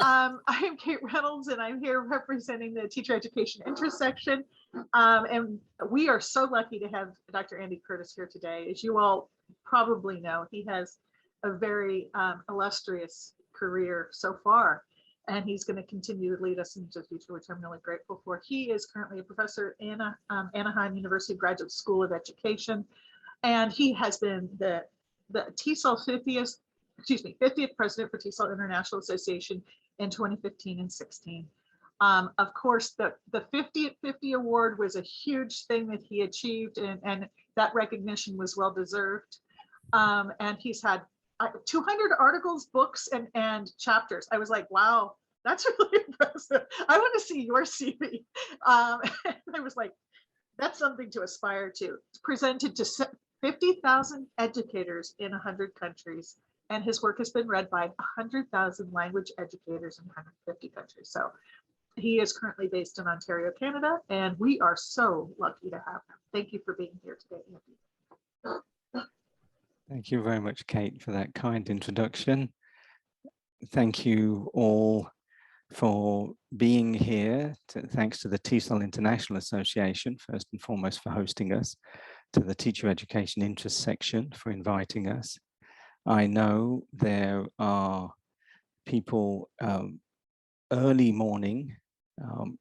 I'm Kate Reynolds, and I'm here representing the teacher education interest section. And we are so lucky to have Dr. Andy Curtis here today. As you all probably know, he has a very illustrious career so far, and he's going to continue to lead us into the future, which I'm really grateful for. He is currently a professor in Anaheim University Graduate School of Education, and he has been the TESOL 50th president for TESOL International Association in 2015 and 16. Of course, the 50 at 50 award was a huge thing that he achieved, and that recognition was well deserved. And he's had 200 articles, books, and chapters. I was like, wow, that's really impressive. I want to see your CV. I was like, that's something to aspire to. It's presented to 50,000 educators in 100 countries. And his work has been read by 100,000 language educators in 150 countries. So he is currently based in Ontario, Canada, and we are so lucky to have him. Thank you for being here today, Andy. Thank you very much, Kate, for that kind introduction. Thank you all for being here. Thanks to the TESOL International Association, first and foremost, for hosting us, to the Teacher Education Interest section for inviting us. I know there are people early morning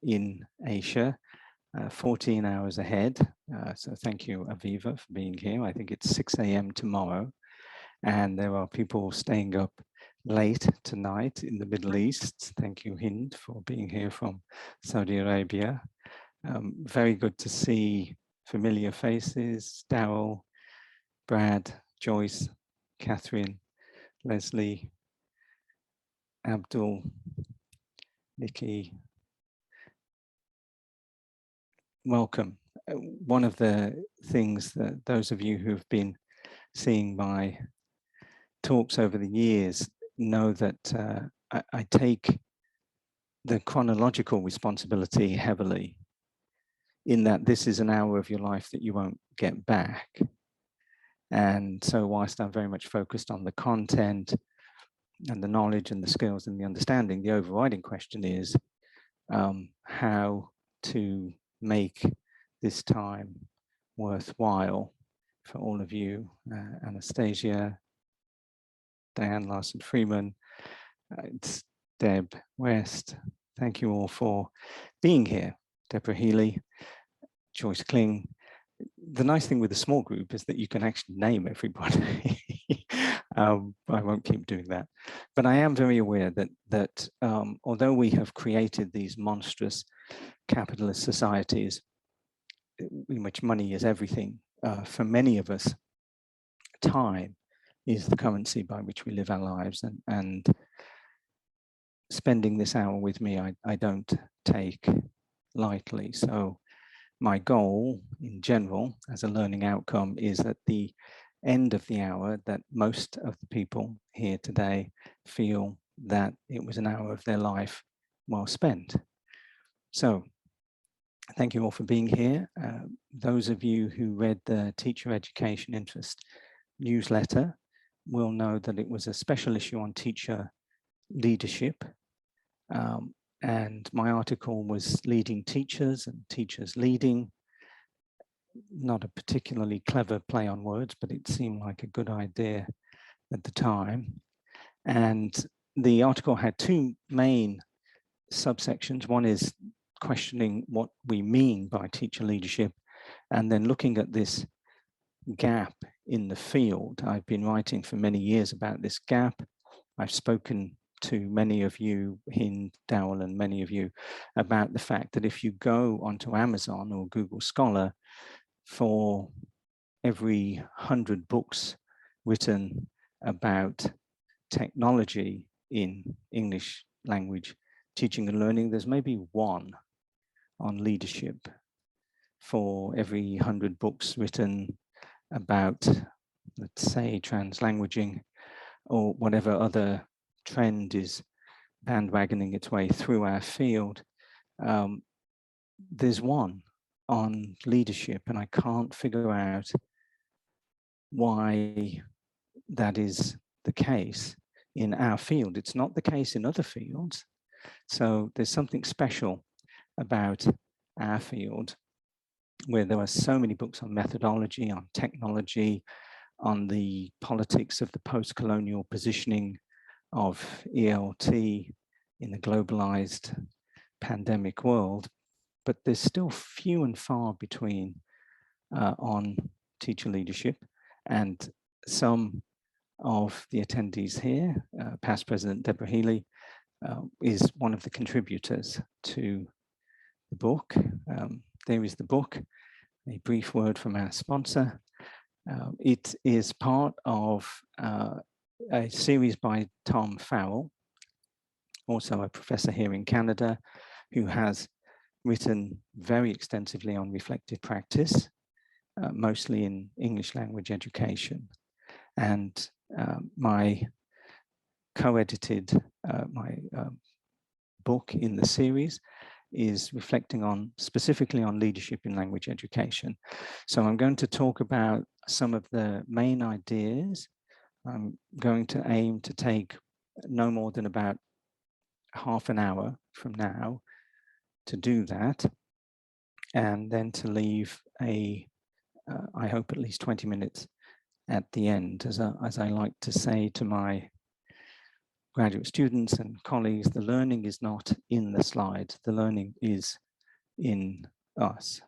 in Asia, 14 hours ahead. So thank you, Aviva, for being here. I think it's 6 a.m. tomorrow. And there are people staying up late tonight in the Middle East. Thank you, Hind, for being here from Saudi Arabia. Very good to see familiar faces, Daryl, Brad, Joyce, Catherine, Leslie, Abdul, Nikki. Welcome. One of the things that those of you who've been seeing my talks over the years know that I take the chronological responsibility heavily, in that this is an hour of your life that you won't get back. And so whilst I'm very much focused on the content and the knowledge and the skills and the understanding, the overriding question is how to make this time worthwhile for all of you. Anastasia, Diane Larson-Freeman, it's Deb West. Thank you all for being here. Deborah Healy, Joyce Kling. The nice thing with a small group is that you can actually name everybody. I won't keep doing that. But I am very aware that although we have created these monstrous capitalist societies in which money is everything, for many of us, time is the currency by which we live our lives. And spending this hour with me, I don't take lightly. So my goal in general as a learning outcome is at the end of the hour that most of the people here today feel that it was an hour of their life well spent. So thank you all for being here. Those of you who read the Teacher Education Interest newsletter will know that it was a special issue on teacher leadership. And my article was Leading Teachers and Teachers Leading. Not a particularly clever play on words, but it seemed like a good idea at the time. And the article had two main subsections. One is questioning what we mean by teacher leadership, and then looking at this gap in the field. I've been writing for many years about this gap. I've spoken to many of you, Hind, Dowell, and many of you, about the fact that if you go onto Amazon or Google Scholar, for every 100 books written about technology in English language teaching and learning, there's maybe one on leadership. For every 100 books written about, let's say, translanguaging or whatever other trend is bandwagoning its way through our field, there's one on leadership, and I can't figure out why that is the case. in our field. It's not the case in other fields. So there's something special about our field, where there are so many books on methodology, on technology, on the politics of the post-colonial positioning of ELT in the globalized pandemic world, but there's still few and far between on teacher leadership. And some of the attendees here, past President Deborah Healy, is one of the contributors to the book. There is the book, a brief word from our sponsor. It is part of a series by Tom Farrell, also a professor here in Canada, who has written very extensively on reflective practice, mostly in English language education. And my co-edited book in the series is reflecting on specifically on leadership in language education. So I'm going to talk about some of the main ideas. I'm going to aim to take no more than about half an hour from now to do that, and then to leave I hope at least 20 minutes at the end. As I like to say to my graduate students and colleagues, the learning is not in the slides, the learning is in us.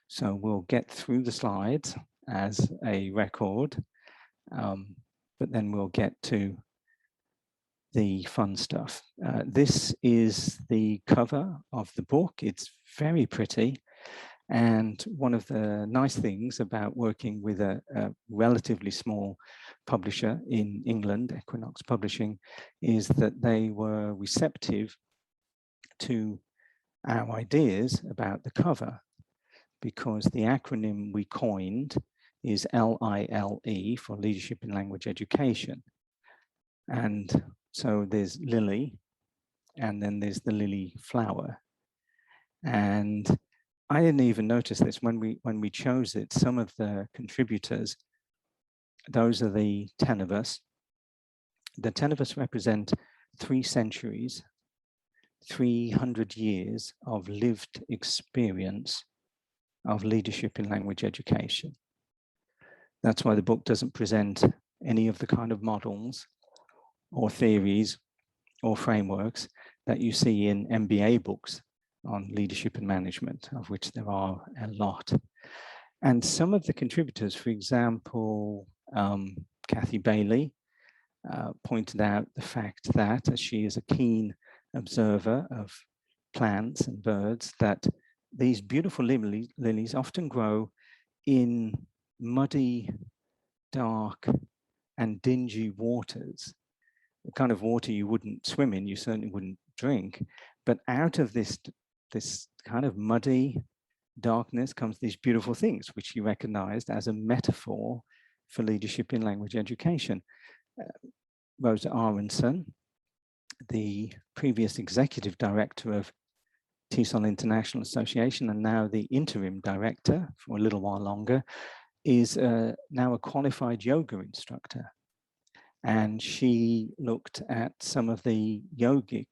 So we'll get through the slides as a record, but then we'll get to the fun stuff. This is the cover of the book. It's very pretty. And one of the nice things about working with a relatively small publisher in England, Equinox Publishing, is that they were receptive to our ideas about the cover, because the acronym we coined is LILE for Leadership in Language Education. And so there's Lily, and then there's the lily flower. And I didn't even notice this when we chose it. Some of the contributors, those are the 10 of us. The 10 of us represent 3 centuries, 300 years of lived experience of leadership in language education. That's why the book doesn't present any of the kind of models or theories or frameworks that you see in MBA books on leadership and management, of which there are a lot. And some of the contributors, for example, Kathy Bailey, pointed out the fact that, as she is a keen observer of plants and birds, that these beautiful lilies often grow in muddy, dark, and dingy waters, the kind of water you wouldn't swim in, you certainly wouldn't drink. But out of this kind of muddy darkness comes these beautiful things, which you recognized as a metaphor for leadership in language education. Rosa Aronson, the previous executive director of TESOL International Association and now the interim director for a little while longer, is now a qualified yoga instructor. And she looked at some of the yogic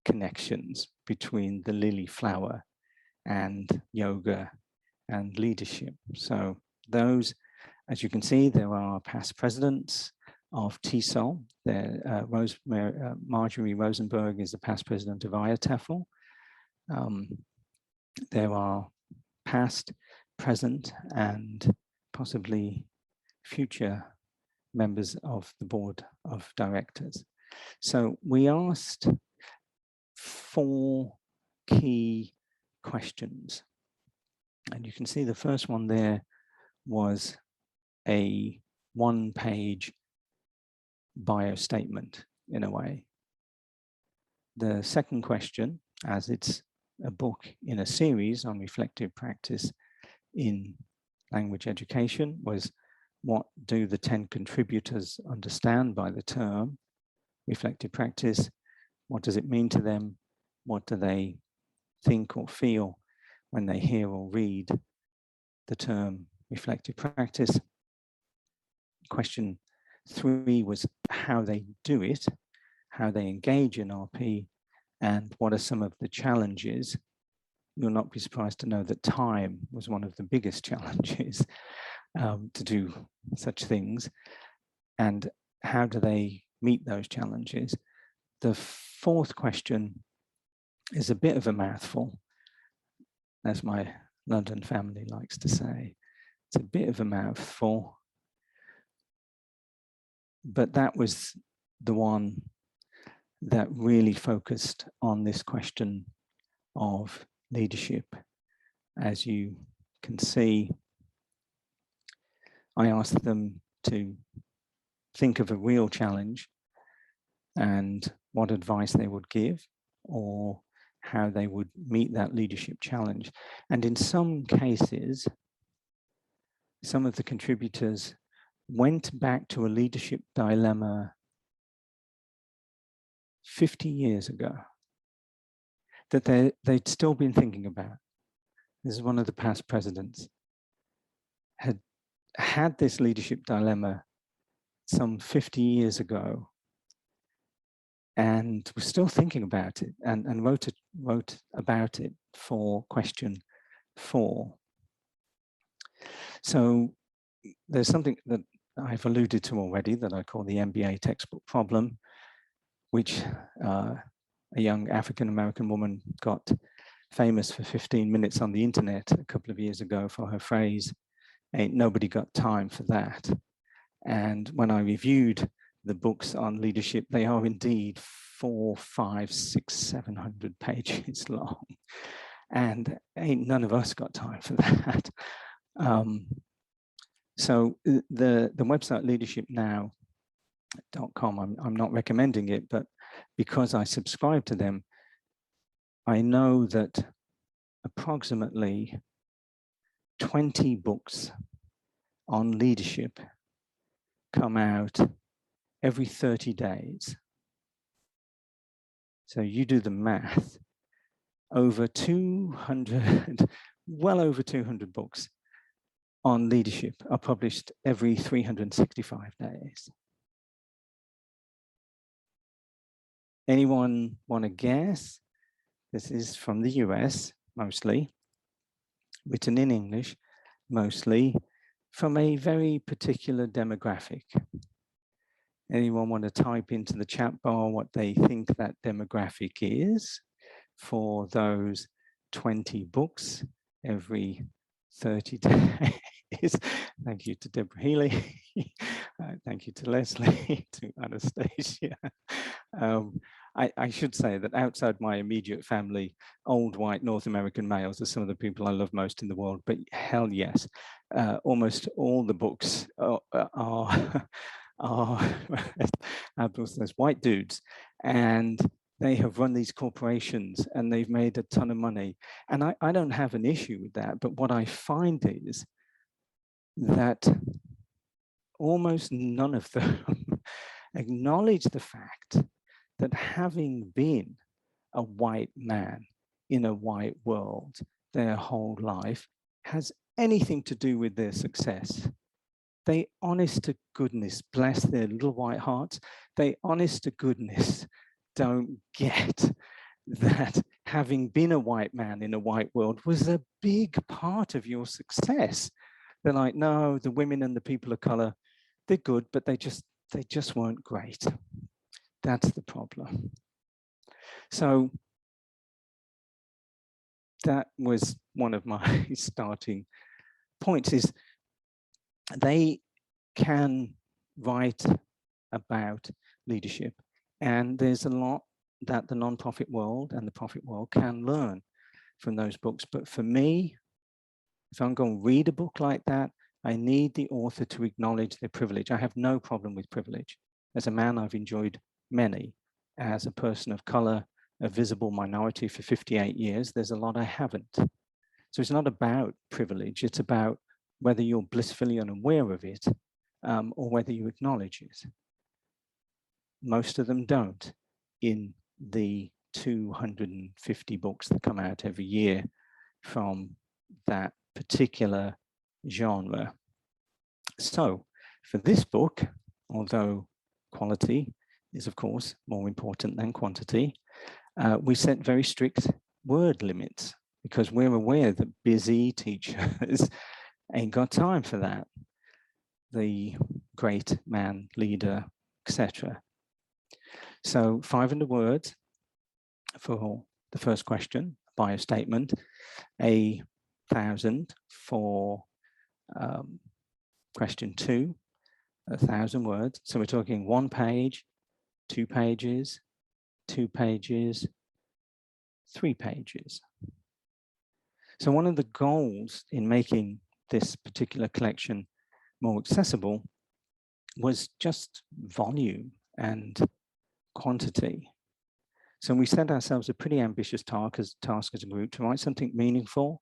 connections between the lily flower and yoga and leadership. So those, as you can see, there are past presidents of TESOL. Marjorie Rosenberg is the past president of IATEFL. There are past, present, and possibly future members of the board of directors. So we asked 4 key questions. And you can see the first one there was a 1-page bio statement in a way. The second question, as it's a book in a series on reflective practice in language education, was what do the 10 contributors understand by the term reflective practice? What does it mean to them? What do they think or feel when they hear or read the term reflective practice? Question 3 was how they do it, how they engage in RP, and what are some of the challenges. You'll not be surprised to know that time was one of the biggest challenges to do such things. And how do they meet those challenges? The 4th question is a bit of a mouthful, as my London family likes to say. It's a bit of a mouthful, but that was the one that really focused on this question of leadership. As you can see, I asked them to think of a real challenge and what advice they would give or how they would meet that leadership challenge. And in some cases, some of the contributors went back to a leadership dilemma 50 years ago that they'd still been thinking about. This is one of the past presidents, had this leadership dilemma some 50 years ago and was still thinking about it and wrote about it for question 4. So there's something that I've alluded to already that I call the Mba Textbook Problem, which a young African-American woman got famous for 15 minutes on the internet a couple of years ago for her phrase, "Ain't nobody got time for that." And when I reviewed the books on leadership, they are indeed 400, 500, 600, 700 pages long. And ain't none of us got time for that. So the website leadershipnow.com, I'm not recommending it, but because I subscribe to them, I know that approximately 20 books on leadership come out every 30 days. So you do the math, over 200, well over 200 books on leadership are published every 365 days. Anyone want to guess? This is from the US, mostly, written in English, mostly, from a very particular demographic. Anyone want to type into the chat bar what they think that demographic is for those 20 books every 30 days? Thank you to Deborah Healy. Thank you to Leslie, to Anastasia. I should say that outside my immediate family, old white North American males are some of the people I love most in the world, but hell yes, almost all the books are those white dudes, and they have run these corporations and they've made a ton of money. And I don't have an issue with that, but what I find is that almost none of them acknowledge the fact that having been a white man in a white world their whole life has anything to do with their success. They, honest to goodness, bless their little white hearts, they honest to goodness don't get that having been a white man in a white world was a big part of your success. They're like, no, the women and the people of color, they're good, but they just weren't great. That's the problem. So that was one of my starting points, is they can write about leadership, and there's a lot that the nonprofit world and the profit world can learn from those books. But for me, if I'm going to read a book like that, I need the author to acknowledge their privilege. I have no problem with privilege. As a man, I've enjoyed many. As a person of color, a visible minority for 58 years, there's a lot I haven't. So it's not about privilege, it's about whether you're blissfully unaware of it or whether you acknowledge it. Most of them don't in the 250 books that come out every year from that particular genre. So for this book, although quality is, of course, more important than quantity, we set very strict word limits because we're aware that busy teachers ain't got time for that. The great man, leader, etc. So 500 words for the first question, bio statement, 1,000 for question 2, 1,000 words. So we're talking 1 page, 2 pages, 2 pages, 3 pages. So one of the goals in making this particular collection more accessible was just volume and quantity. So we set ourselves a pretty ambitious task as a group to write something meaningful,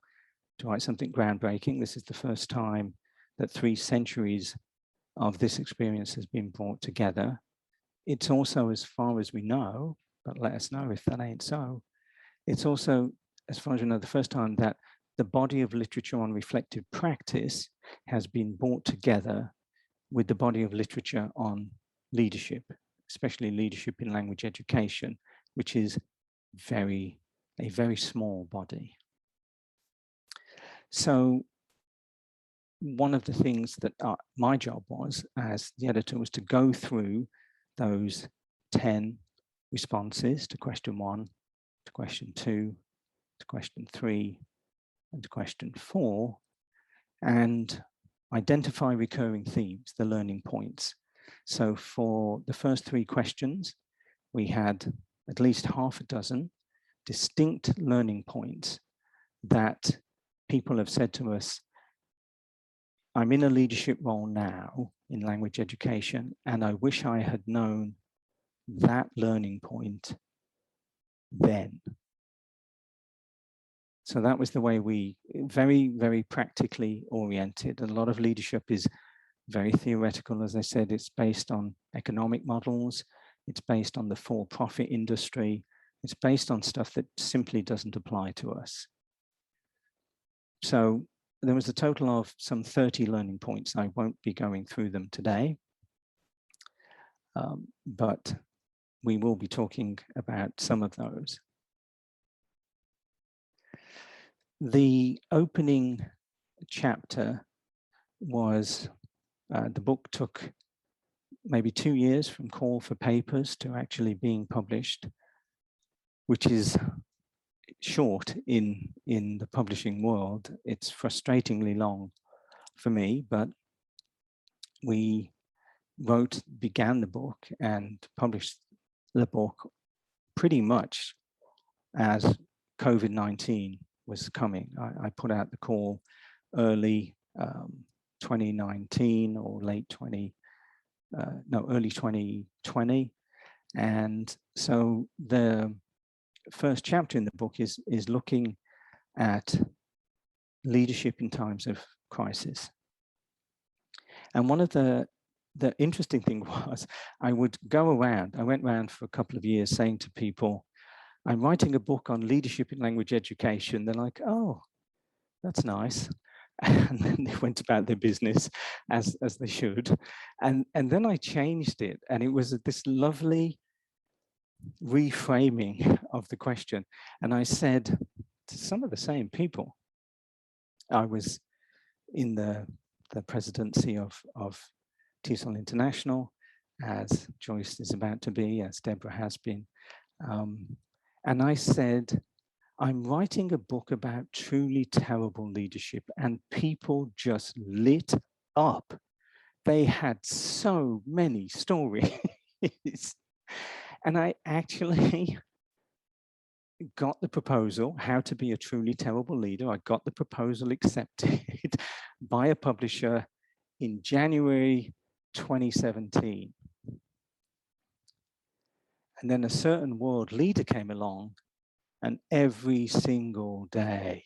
to write something groundbreaking. This is the first time that 3 centuries of this experience has been brought together. It's also, as far as we know, but let us know if that ain't so, it's also, as far as we know, the first time that the body of literature on reflective practice has been brought together with the body of literature on leadership, especially leadership in language education, which is a very small body. So one of the things that my job was as the editor was to go through those 10 responses to question 1, to question 2, to question 3, and to question 4, and identify recurring themes, the learning points. So for the first 3 questions, we had at least half a dozen distinct learning points that people have said to us, I'm in a leadership role now in language education, and I wish I had known that learning point then. So that was the way we, very, very practically oriented. A lot of leadership is very theoretical. As I said, it's based on economic models. It's based on the for-profit industry. It's based on stuff that simply doesn't apply to us. So there was a total of some 30 learning points. I won't be going through them today, but we will be talking about some of those. The opening chapter was, the book took maybe 2 years from call for papers to actually being published, which is short in the publishing world. It's frustratingly long for me, but we began the book and published the book pretty much as COVID-19 was coming. I put out the call early 2019 or early 2020. And so the first chapter in the book is looking at leadership in times of crisis. And one of the interesting thing was I went around for a couple of years saying to people, I'm writing a book on leadership in language education. They're like, oh, that's nice. And then they went about their business as they should. And then I changed it. And it was this lovely reframing of the question. And I said to some of the same people, I was in the presidency of TESOL International, as Joyce is about to be, as Deborah has been. And I said, I'm writing a book about truly terrible leadership, and people just lit up. They had so many stories. And I actually got the proposal, How to Be a Truly Terrible Leader. I got the proposal accepted by a publisher in January 2017. And then a certain world leader came along, and every single day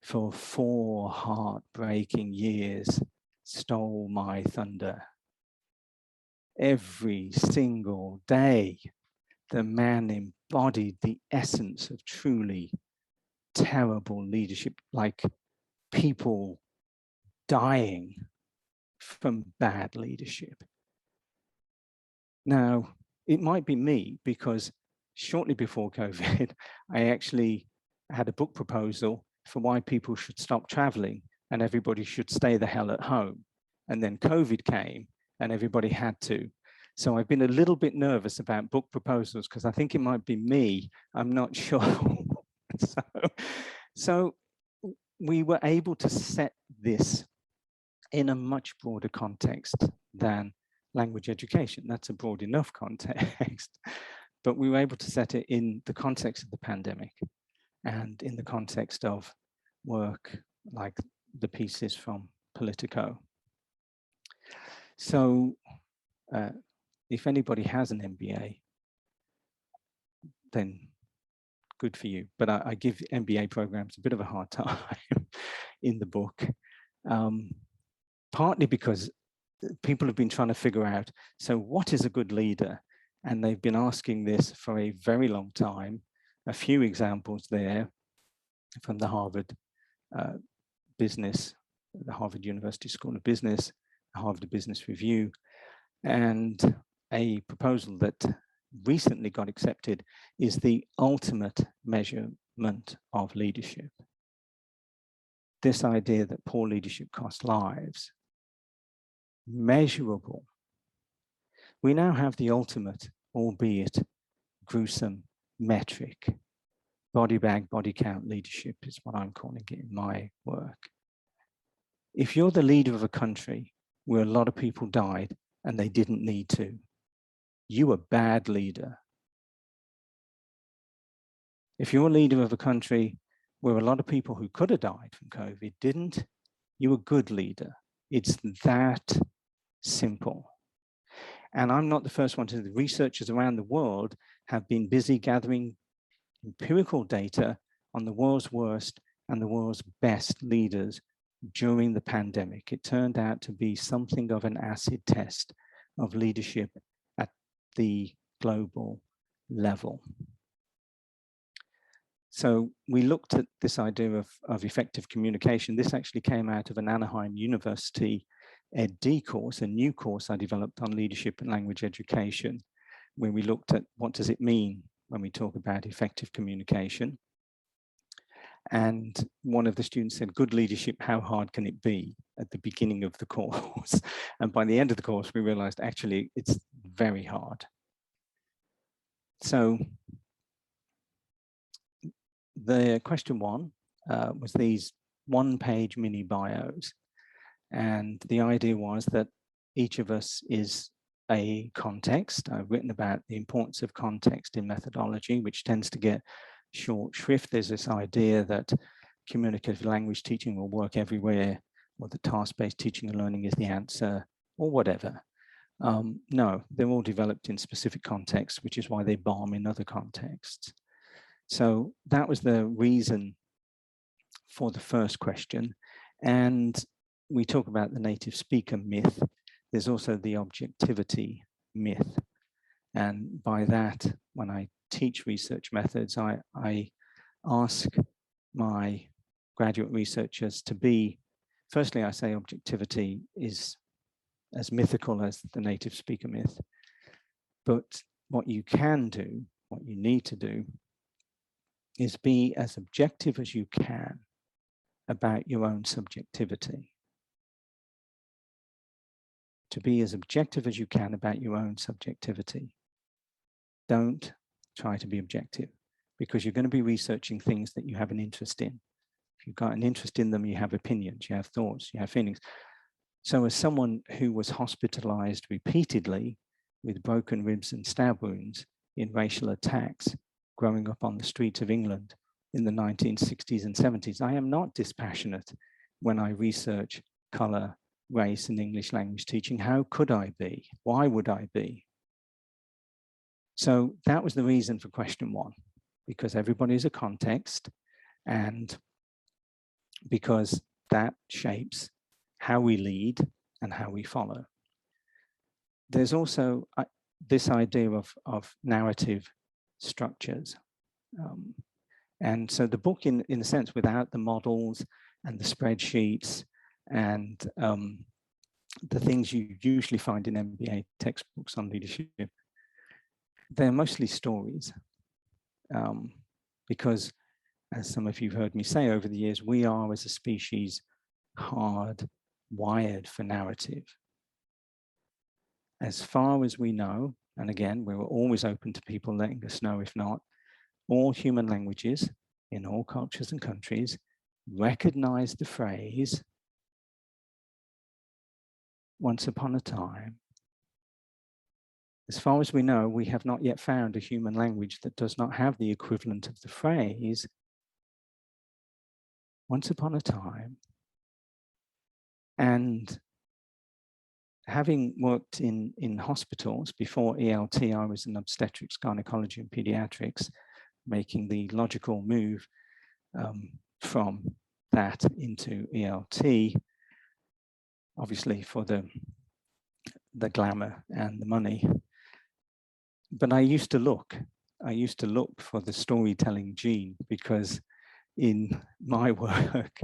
for 4 heartbreaking years stole my thunder. Every single day, the man embodied the essence of truly terrible leadership, like people dying from bad leadership. Now, it might be me because shortly before COVID, I actually had a book proposal for why people should stop traveling and everybody should stay the hell at home. And then COVID came and everybody had to. So I've been a little bit nervous about book proposals because I think it might be me. I'm not sure. So we were able to set this in a much broader context than language education. That's a broad enough context, but we were able to set it in the context of the pandemic and in the context of work like the pieces from Politico. So if anybody has an MBA, then good for you. But I give MBA programs a bit of a hard time in the book, partly because people have been trying to figure out, so what is a good leader? And they've been asking this for a very long time. A few examples there from the Harvard Business, the Harvard University School of Business, the Harvard Business Review, and a proposal that recently got accepted is the ultimate measurement of leadership. This idea that poor leadership costs lives, measurable. We now have the ultimate, albeit gruesome, metric. Body bag, body count leadership is what I'm calling it in my work. If you're the leader of a country where a lot of people died and they didn't need to, you a bad leader. If you're a leader of a country where a lot of people who could have died from COVID didn't, you're a good leader. It's that simple. And I'm not the first one to, the researchers around the world have been busy gathering empirical data on the world's worst and the world's best leaders during the pandemic. It turned out to be something of an acid test of leadership at the global level. So we looked at this idea of effective communication. This actually came out of an Anaheim University EdD course, a new course I developed on leadership and language education, where we looked at what does it mean when we talk about effective communication. And one of the students said, good leadership, how hard can it be, at the beginning of the course? And by the end of the course, we realized actually it's very hard. So the question one was these one-page mini bios. And the idea was that each of us is a context. I've written about the importance of context in methodology, which tends to get short shrift. There's this idea that communicative language teaching will work everywhere, or that task-based teaching and learning is the answer, or whatever. No, they're all developed in specific contexts, which is why they bomb in other contexts. So that was the reason for the first question. And we talk about the native speaker myth. There's also the objectivity myth. And by that, when I teach research methods, I ask my graduate researchers to be, firstly, I say objectivity is as mythical as the native speaker myth. But what you can do, what you need to do, is be as objective as you can about your own subjectivity. To be as objective as you can about your own subjectivity. Don't try to be objective, because you're going to be researching things that you have an interest in. If you've got an interest in them, you have opinions, you have thoughts, you have feelings. So as someone who was hospitalized repeatedly with broken ribs and stab wounds in racial attacks growing up on the streets of England in the 1960s and 70s, I am not dispassionate when I research color, race, and English language teaching. How could I be? Why would I be? So that was the reason for question one, because everybody is a context and because that shapes how we lead and how we follow. There's also this idea of narrative structures. And so the book, in a sense, without the models and the spreadsheets and the things you usually find in MBA textbooks on leadership, they're mostly stories, because, as some of you have heard me say over the years, we are as a species hardwired for narrative. As far as we know, and again, we were always open to people letting us know if not, all human languages in all cultures and countries recognize the phrase, once upon a time. As far as we know, we have not yet found a human language that does not have the equivalent of the phrase, once upon a time. And having worked in hospitals before ELT, I was in obstetrics, gynecology, and pediatrics, making the logical move from that into ELT, obviously for the glamour and the money. But I used to look for the storytelling gene, because in my work,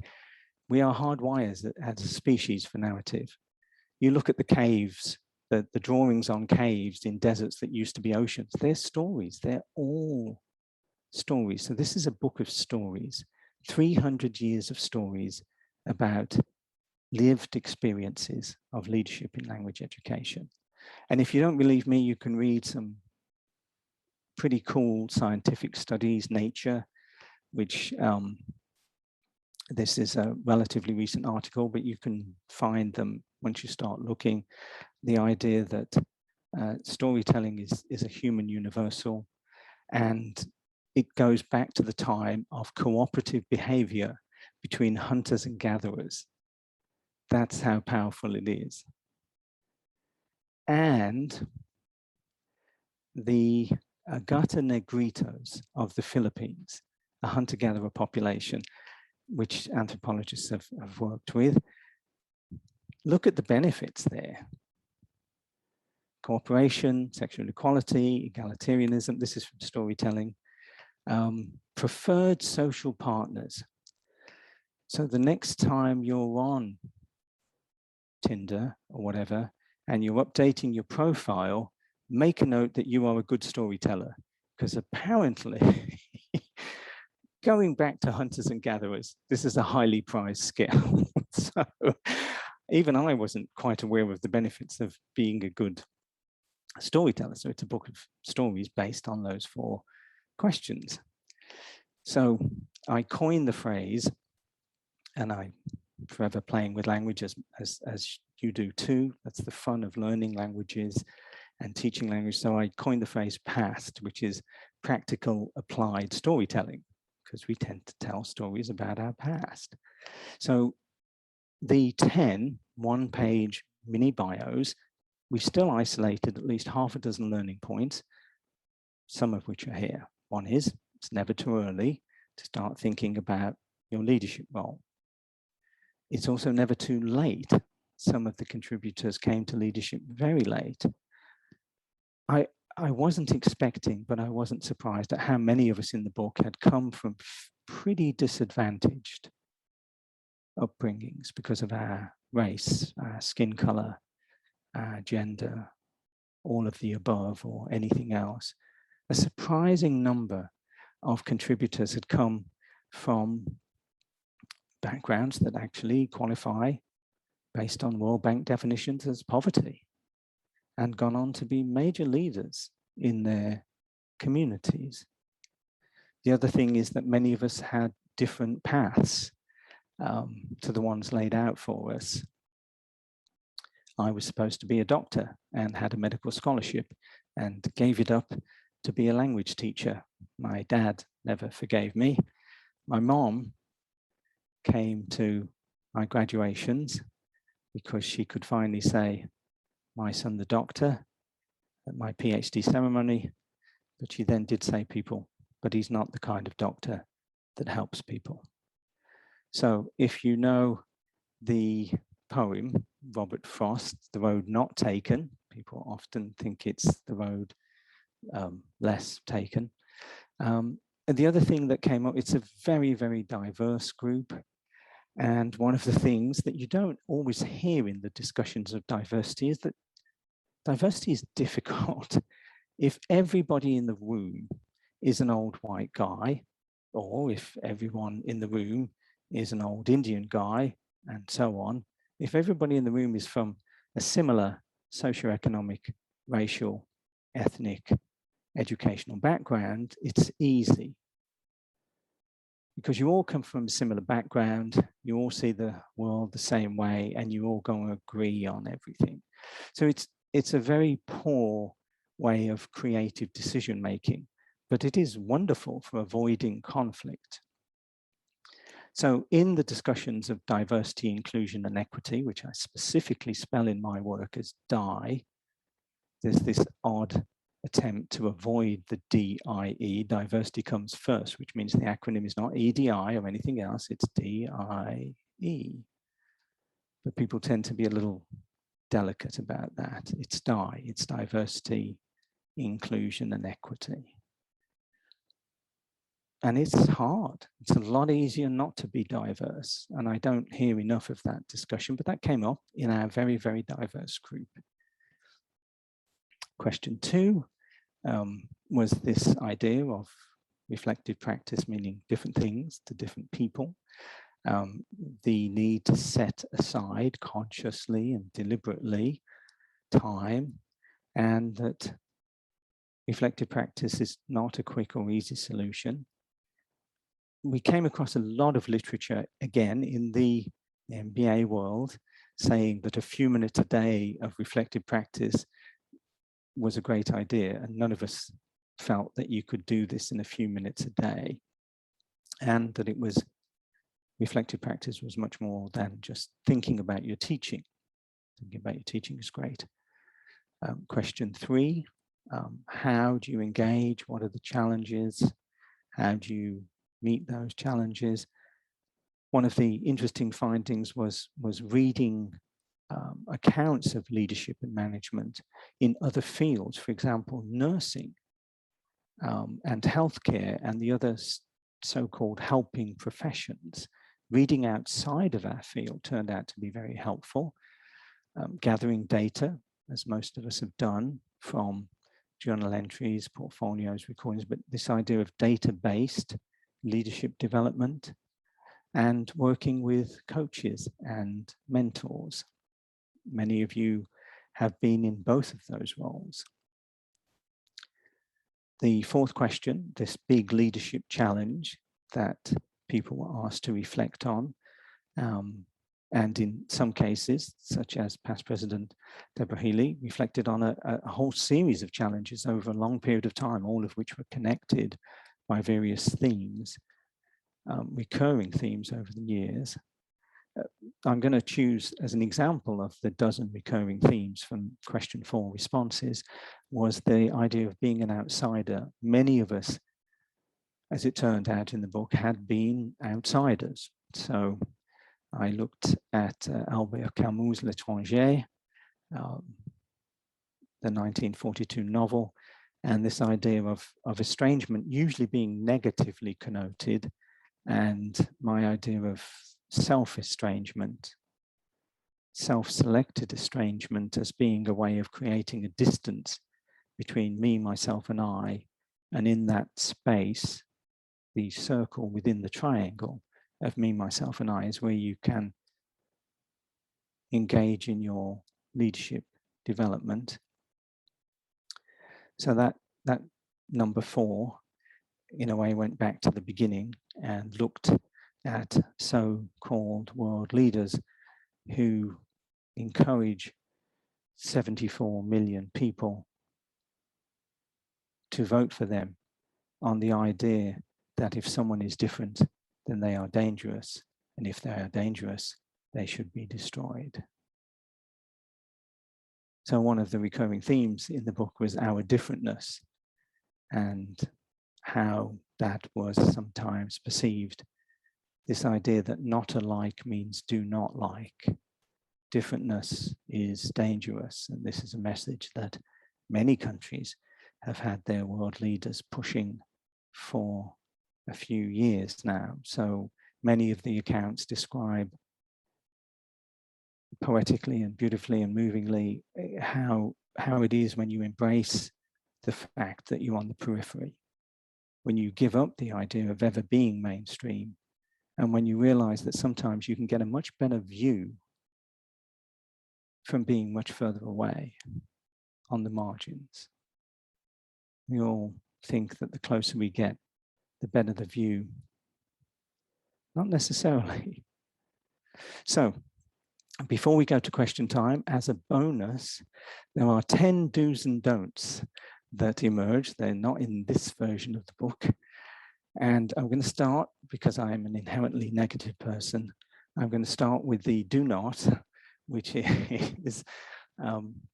we are hardwired as a species for narrative. You look at the caves, the drawings on caves in deserts that used to be oceans, they're stories, they're all stories. So this is a book of stories, 300 years of stories about lived experiences of leadership in language education. And if you don't believe me, you can read some pretty cool scientific studies, Nature, which this is a relatively recent article, but you can find them once you start looking. The idea that storytelling is a human universal, and it goes back to the time of cooperative behavior between hunters and gatherers. That's how powerful it is. And the Agata Negritos of the Philippines, a hunter-gatherer population, which anthropologists have worked with. Look at the benefits there. Cooperation, sexual equality, egalitarianism, this is from storytelling. Preferred social partners. So the next time you're on Tinder or whatever, and you're updating your profile, make a note that you are a good storyteller, because apparently, going back to hunters and gatherers, this is a highly prized skill. So even I wasn't quite aware of the benefits of being a good storyteller. So it's a book of stories based on those 4 questions. So I coined the phrase, and I'm forever playing with language as you do too. That's the fun of learning languages and teaching language. So I coined the phrase PAST, which is practical applied storytelling, because we tend to tell stories about our past. So the 10 one-page mini bios, we've still isolated at least half a dozen learning points, some of which are here. One is, it's never too early to start thinking about your leadership role. It's also never too late. Some of the contributors came to leadership very late. I wasn't expecting, but I wasn't surprised at how many of us in the book had come from pretty disadvantaged upbringings because of our race, our skin color, our gender, all of the above or anything else. A surprising number of contributors had come from backgrounds that actually qualify based on World Bank definitions as poverty, and gone on to be major leaders in their communities. The other thing is that many of us had different paths to the ones laid out for us. I was supposed to be a doctor and had a medical scholarship and gave it up to be a language teacher. My dad never forgave me. My mom came to my graduations because she could finally say, my son the doctor, at my PhD ceremony, but she then did say people, but he's not the kind of doctor that helps people. So if you know the poem, Robert Frost, The Road Not Taken, people often think it's the road less taken. And the other thing that came up, it's a very, very diverse group. And one of the things that you don't always hear in the discussions of diversity is that diversity is difficult. if everybody in the room is an old white guy, or if everyone in the room is an old Indian guy, and so on, if everybody in the room is from a similar socioeconomic, racial, ethnic, educational background, it's easy. Because you all come from a similar background, you all see the world the same way, and you all going to agree on everything. So it's a very poor way of creative decision making, but it is wonderful for avoiding conflict. So in the discussions of diversity, inclusion, and equity, which I specifically spell in my work as DIE, there's this odd attempt to avoid the DIE. Diversity comes first, which means the acronym is not EDI or anything else, it's DIE. But people tend to be a little delicate about that. It's DIE, it's diversity, inclusion, and equity. And it's hard. It's a lot easier not to be diverse. And I don't hear enough of that discussion, but that came up in our very, very diverse group. Question 2 was this idea of reflective practice meaning different things to different people. The need to set aside consciously and deliberately time, and that reflective practice is not a quick or easy solution. We came across a lot of literature, again, in the MBA world, saying that a few minutes a day of reflective practice was a great idea, and none of us felt that you could do this in a few minutes a day, and that it was reflective practice was much more than just thinking about your teaching. Thinking about your teaching is great. Question 3, how do you engage? What are the challenges? How do you meet those challenges? One of the interesting findings was reading accounts of leadership and management in other fields, for example, nursing and healthcare and the other so-called helping professions. Reading outside of our field turned out to be very helpful. Gathering data, as most of us have done, from journal entries, portfolios, recordings, but this idea of data-based leadership development and working with coaches and mentors. Many of you have been in both of those roles. The 4th question, this big leadership challenge that people were asked to reflect on, and in some cases, such as past President Deborah Healy, reflected on a whole series of challenges over a long period of time, all of which were connected by various themes, recurring themes over the years. I'm going to choose as an example of the dozen recurring themes from question 4 responses was the idea of being an outsider. Many of us, as it turned out in the book, had been outsiders. So I looked at Albert Camus' L'Étranger, the 1942 novel, and this idea of estrangement usually being negatively connoted, and my idea of self-estrangement, self-selected estrangement as being a way of creating a distance between me, myself, and I, and in that space, the circle within the triangle of me, myself, and I is where you can engage in your leadership development. So that number 4, in a way, went back to the beginning and looked at so-called world leaders who encourage 74 million people to vote for them on the idea that if someone is different, then they are dangerous, and if they are dangerous, they should be destroyed. So one of the recurring themes in the book was our differentness and how that was sometimes perceived. This idea that not alike means do not like. Differentness is dangerous, and this is a message that many countries have had their world leaders pushing for a few years now. So many of the accounts describe poetically and beautifully and movingly how it is when you embrace the fact that you're on the periphery, when you give up the idea of ever being mainstream, and when you realize that sometimes you can get a much better view from being much further away on the margins. We all think that the closer we get, the better the view. Not necessarily. So, before we go to question time, as a bonus, there are 10 do's and don'ts that emerge. They're not in this version of the book. And I'm going to start, because I am an inherently negative person, I'm going to start with the do not, which is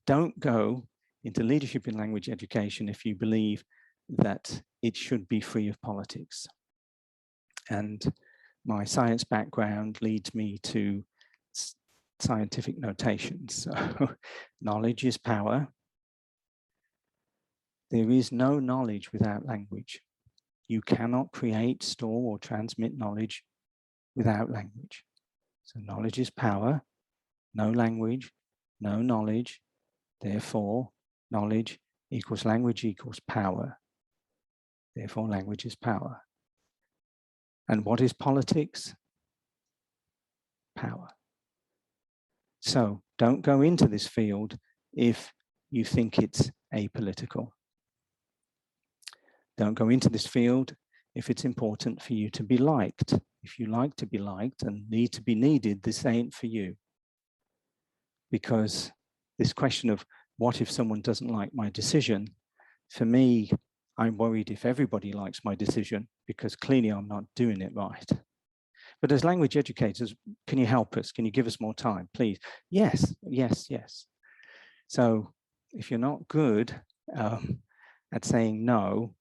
don't go into leadership in language education if you believe that it should be free of politics. And my science background leads me to scientific notation. So knowledge is power. There is no knowledge without language. You cannot create, store, or transmit knowledge without language. So knowledge is power, no language, no knowledge. Therefore, knowledge equals language equals power. Therefore, language is power. And what is politics? Power. So don't go into this field if you think it's apolitical. Don't go into this field if it's important for you to be liked. If you like to be liked and need to be needed, this ain't for you. Because this question of what if someone doesn't like my decision, for me, I'm worried if everybody likes my decision, because clearly I'm not doing it right. But as language educators, can you help us? Can you give us more time, please? Yes, yes, yes. So if you're not good at saying no,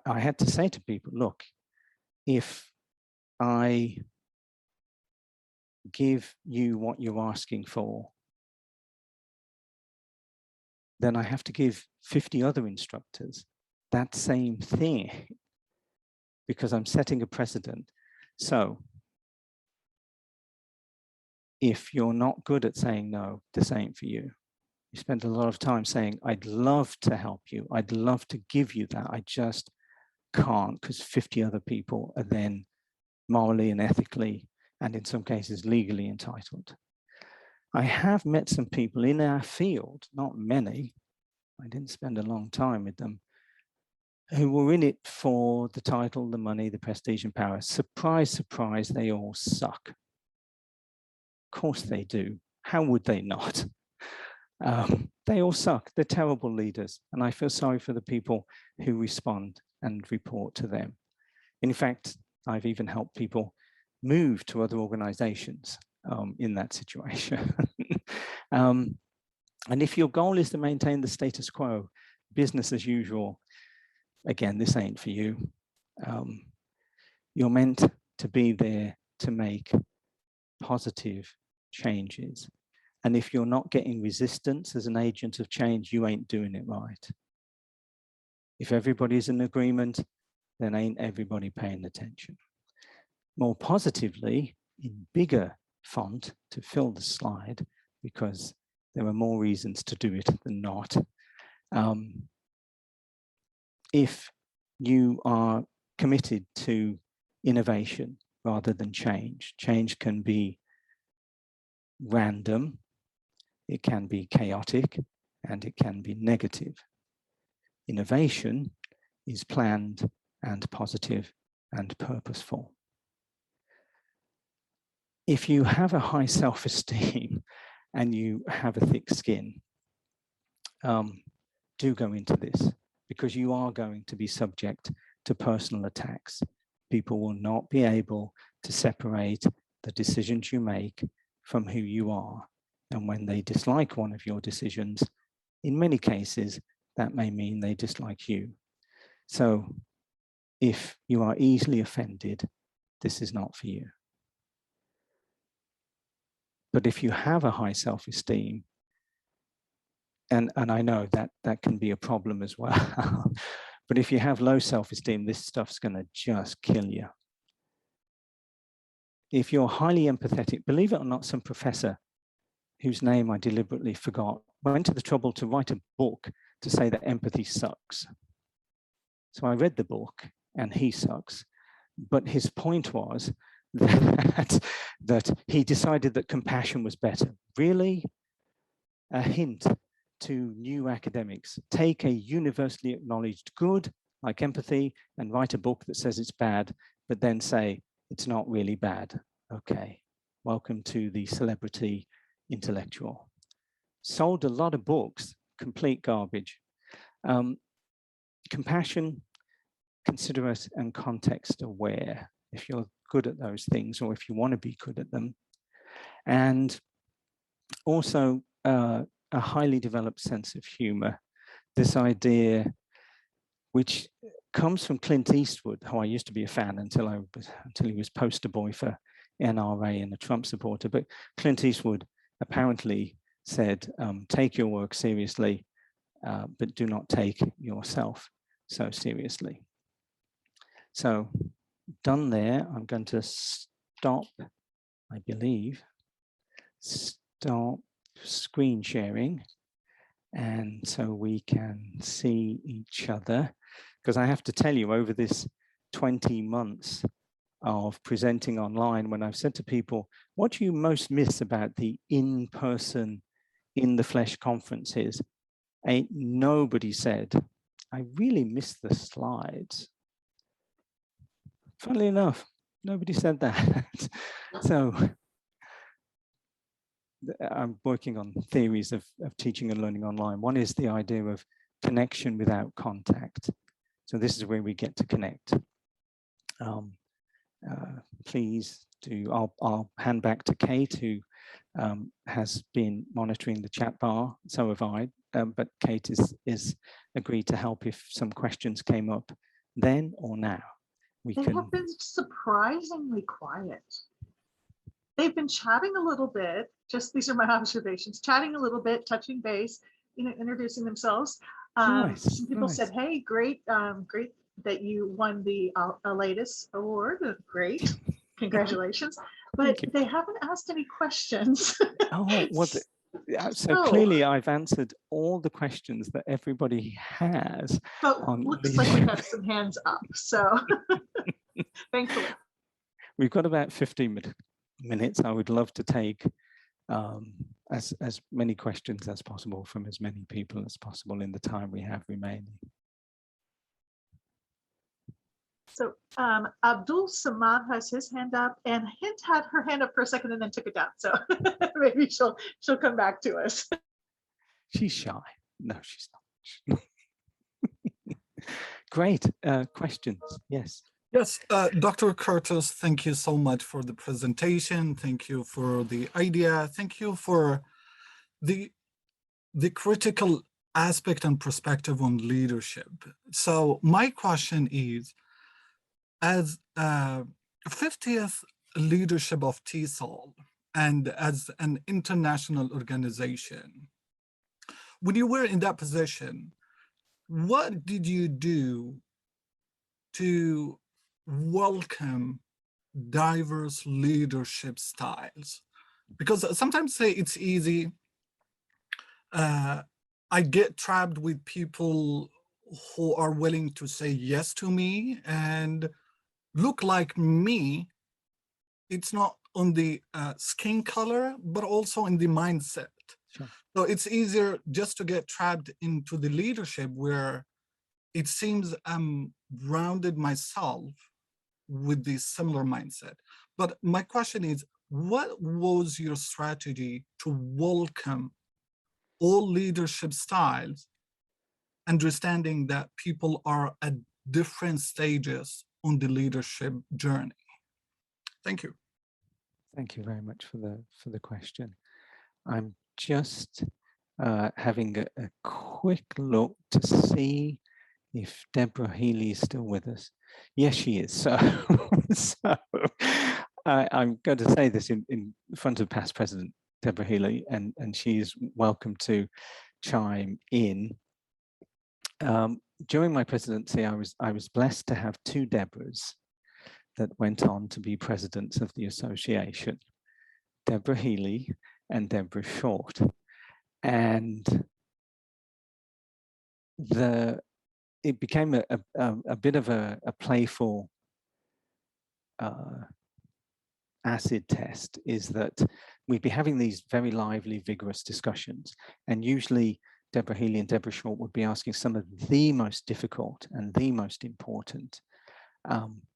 I had to say to people, look, if I give you what you're asking for, then I have to give 50 other instructors that same thing, because I'm setting a precedent. So if you're not good at saying no, this ain't for you. You spend a lot of time saying, I'd love to help you. I'd love to give you that. I just can't, because 50 other people are then morally and ethically, and in some cases legally entitled. I have met some people in our field, not many, I didn't spend a long time with them, who were in it for the title, the money, the prestige and power. Surprise, surprise, they all suck. Of course they do. How would they not? They all suck. They're terrible leaders. And I feel sorry for the people who respond and report to them. In fact, I've even helped people move to other organizations in that situation. And if your goal is to maintain the status quo, business as usual, again, this ain't for you. You're meant to be there to make positive changes. And if you're not getting resistance as an agent of change, you ain't doing it right. If everybody's in agreement, then ain't everybody paying attention. More positively, in bigger font to fill the slide, because there are more reasons to do it than not. If you are committed to innovation rather than change, change can be random, it can be chaotic, and it can be negative. Innovation is planned and positive and purposeful. If you have a high self-esteem and you have a thick skin, do go into this, because you are going to be subject to personal attacks. People will not be able to separate the decisions you make from who you are. And when they dislike one of your decisions, in many cases, that may mean they dislike you. So if you are easily offended, this is not for you. But if you have a high self-esteem, and I know that that can be a problem as well, but if you have low self-esteem, this stuff's going to just kill you. If you're highly empathetic, believe it or not, some professor whose name I deliberately forgot went to the trouble to write a book to say that empathy sucks. So I read the book and he sucks. But his point was that he decided that compassion was better. Really? A hint to new academics. Take a universally acknowledged good, like empathy, and write a book that says it's bad, but then say it's not really bad. Okay, welcome to the celebrity intellectual. Sold a lot of books, complete garbage. Compassion, considerate, and context aware, if you're good at those things or if you want to be good at them. And also a highly developed sense of humor. This idea, which comes from Clint Eastwood, who I used to be a fan until he was poster boy for NRA and a Trump supporter. But Clint Eastwood apparently said, take your work seriously, but do not take yourself so seriously. So done there. I'm going to stop, I believe, stop screen sharing. And so we can see each other, because I have to tell you, over this 20 months of presenting online, when I've said to people, what do you most miss about the in-person, in the flesh conferences? Ain't nobody said, I really miss the slides. Funnily enough, nobody said that. So I'm working on theories of teaching and learning online. One is the idea of connection without contact. So this is where we get to connect. Please do, I'll hand back to Kate, who has been monitoring the chat bar. So have I, but Kate is agreed to help if some questions came up then or now. They have been surprisingly quiet. They've been chatting a little bit, just these are my observations, chatting a little bit, touching base, introducing themselves. Some people said, hey, great, great that you won the IATEFL award, great, congratulations. But they haven't asked any questions. Oh, so clearly I've answered all the questions that everybody has. But looks like we got some hands up, so thankfully. We've got about 15 minutes. I would love to take as many questions as possible from as many people as possible in the time we have remaining. So Abdul Samad has his hand up, and Hint had her hand up for a second and then took it down. So maybe she'll come back to us. She's shy. No, she's not. Great questions. Yes. Yes, Dr. Curtis, thank you so much for the presentation. Thank you for the idea. Thank you for the critical aspect and perspective on leadership. So my question is, as 50th leadership of TESOL and as an international organization, when you were in that position, what did you do to welcome diverse leadership styles? Because sometimes say it's easy. I get trapped with people who are willing to say yes to me and look like me. It's not on the skin color, but also in the mindset. Sure. So it's easier just to get trapped into the leadership where it seems I'm grounded myself with this similar mindset. But my question is, what was your strategy to welcome all leadership styles, understanding that people are at different stages on the leadership journey? Thank you. Thank you very much for the question. I'm just having a quick look to see if Deborah Healy is still with us. Yes, she is. So, I'm going to say this in front of past President Deborah Healy, and she's welcome to chime in. During my presidency, I was blessed to have two Deborahs that went on to be presidents of the association, Deborah Healy and Deborah Short. And it became a bit of a playful acid test, is that we'd be having these very lively, vigorous discussions, and usually Deborah Healy and Deborah Short would be asking some of the most difficult and the most important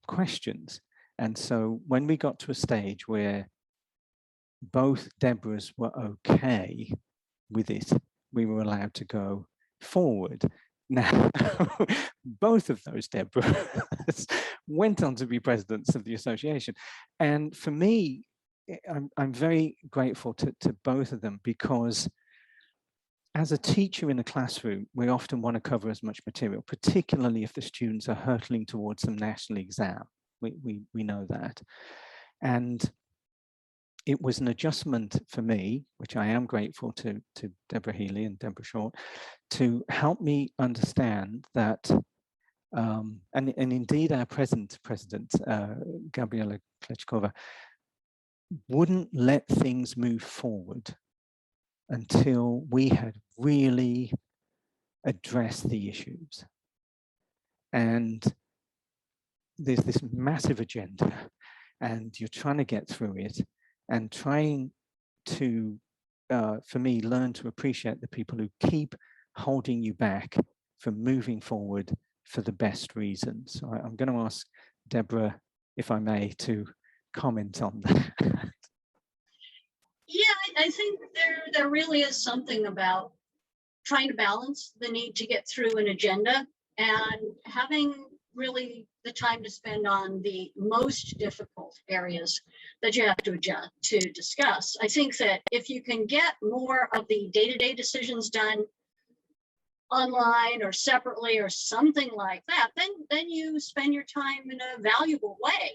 questions. And so when we got to a stage where both Deborahs were okay with it, we were allowed to go forward. Now, both of those Deborahs went on to be presidents of the association. And for me, I'm very grateful to both of them, because as a teacher in a classroom, we often want to cover as much material, particularly if the students are hurtling towards some national exam. We know that. And it was an adjustment for me, which I am grateful to Deborah Healy and Deborah Short, to help me understand that, and indeed our present president, Gabriela Klečková, wouldn't let things move forward until we had really addressed the issues. And there's this massive agenda, and you're trying to get through it, and trying to, for me, learn to appreciate the people who keep holding you back from moving forward for the best reasons. So I'm going to ask Deborah, if I may, to comment on that. Yeah, I think there really is something about trying to balance the need to get through an agenda and having really the time to spend on the most difficult areas that you have to adjust to discuss. I think that if you can get more of the day-to-day decisions done online or separately or something like that, then you spend your time in a valuable way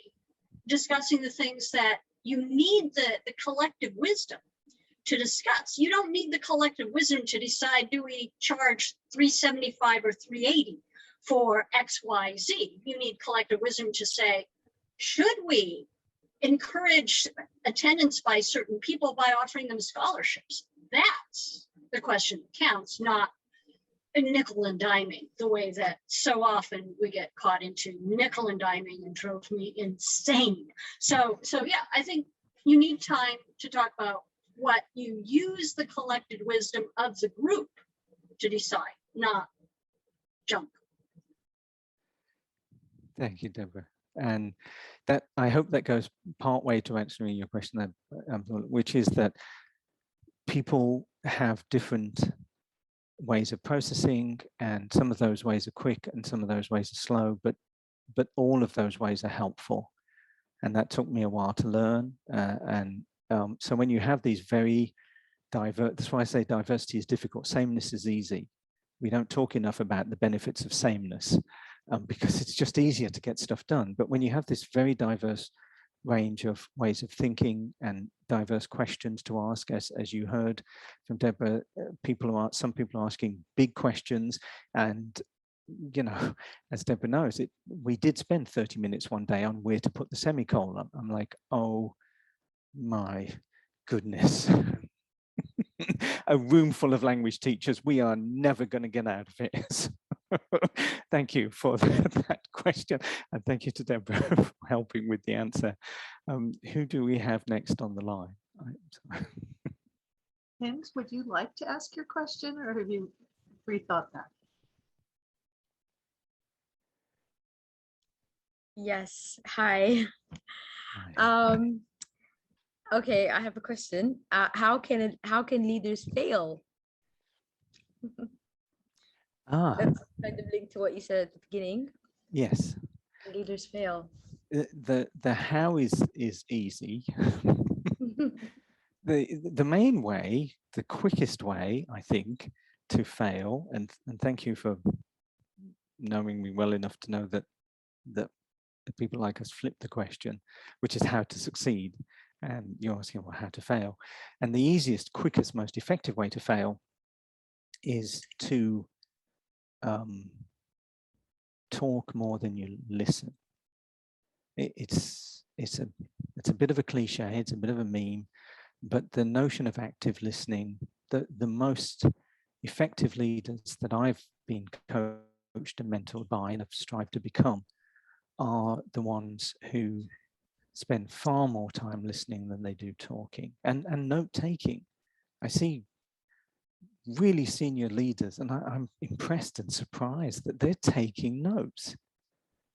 discussing the things that you need the collective wisdom to discuss. You don't need the collective wisdom to decide, do we charge $375 or $380 for XYZ? You need collective wisdom to say, should we encourage attendance by certain people by offering them scholarships? That's the question that counts, not nickel and diming, the way that so often we get caught into nickel and diming and drove me insane. So yeah, I think you need time to talk about what you use the collected wisdom of the group to decide, not junk. Thank you, Deborah. And that, I hope that goes part way to answering your question, which is that people have different ways of processing, and some of those ways are quick and some of those ways are slow, but all of those ways are helpful. And that took me a while to learn. So when you have these very diverse, that's why I say diversity is difficult. Sameness is easy. We don't talk enough about the benefits of sameness because it's just easier to get stuff done. But when you have this very diverse range of ways of thinking and diverse questions to ask, as you heard from Deborah, some people are asking big questions, and you know, as Deborah knows, we did spend 30 minutes one day on where to put the semicolon. I'm like, oh my goodness. A room full of language teachers, we are never going to get out of it. Thank you for that question, and thank you to Deborah for helping with the answer. Who do we have next on the line? Hind, would you like to ask your question, or have you rethought that? Yes, hi. Okay, I have a question. How can leaders fail? That's kind of linked to what you said at the beginning. Yes. Leaders fail. The how is easy. The main way, the quickest way, I think, to fail, and thank you for knowing me well enough to know that people like us flip the question, which is how to succeed. And you're asking, well, how to fail. And the easiest, quickest, most effective way to fail is to talk more than you listen. It's a bit of a cliche, it's a bit of a meme, but the notion of active listening, the most effective leaders that I've been coached and mentored by and have strived to become are the ones who spend far more time listening than they do talking and note taking. I see really senior leaders, and I'm impressed and surprised that they're taking notes.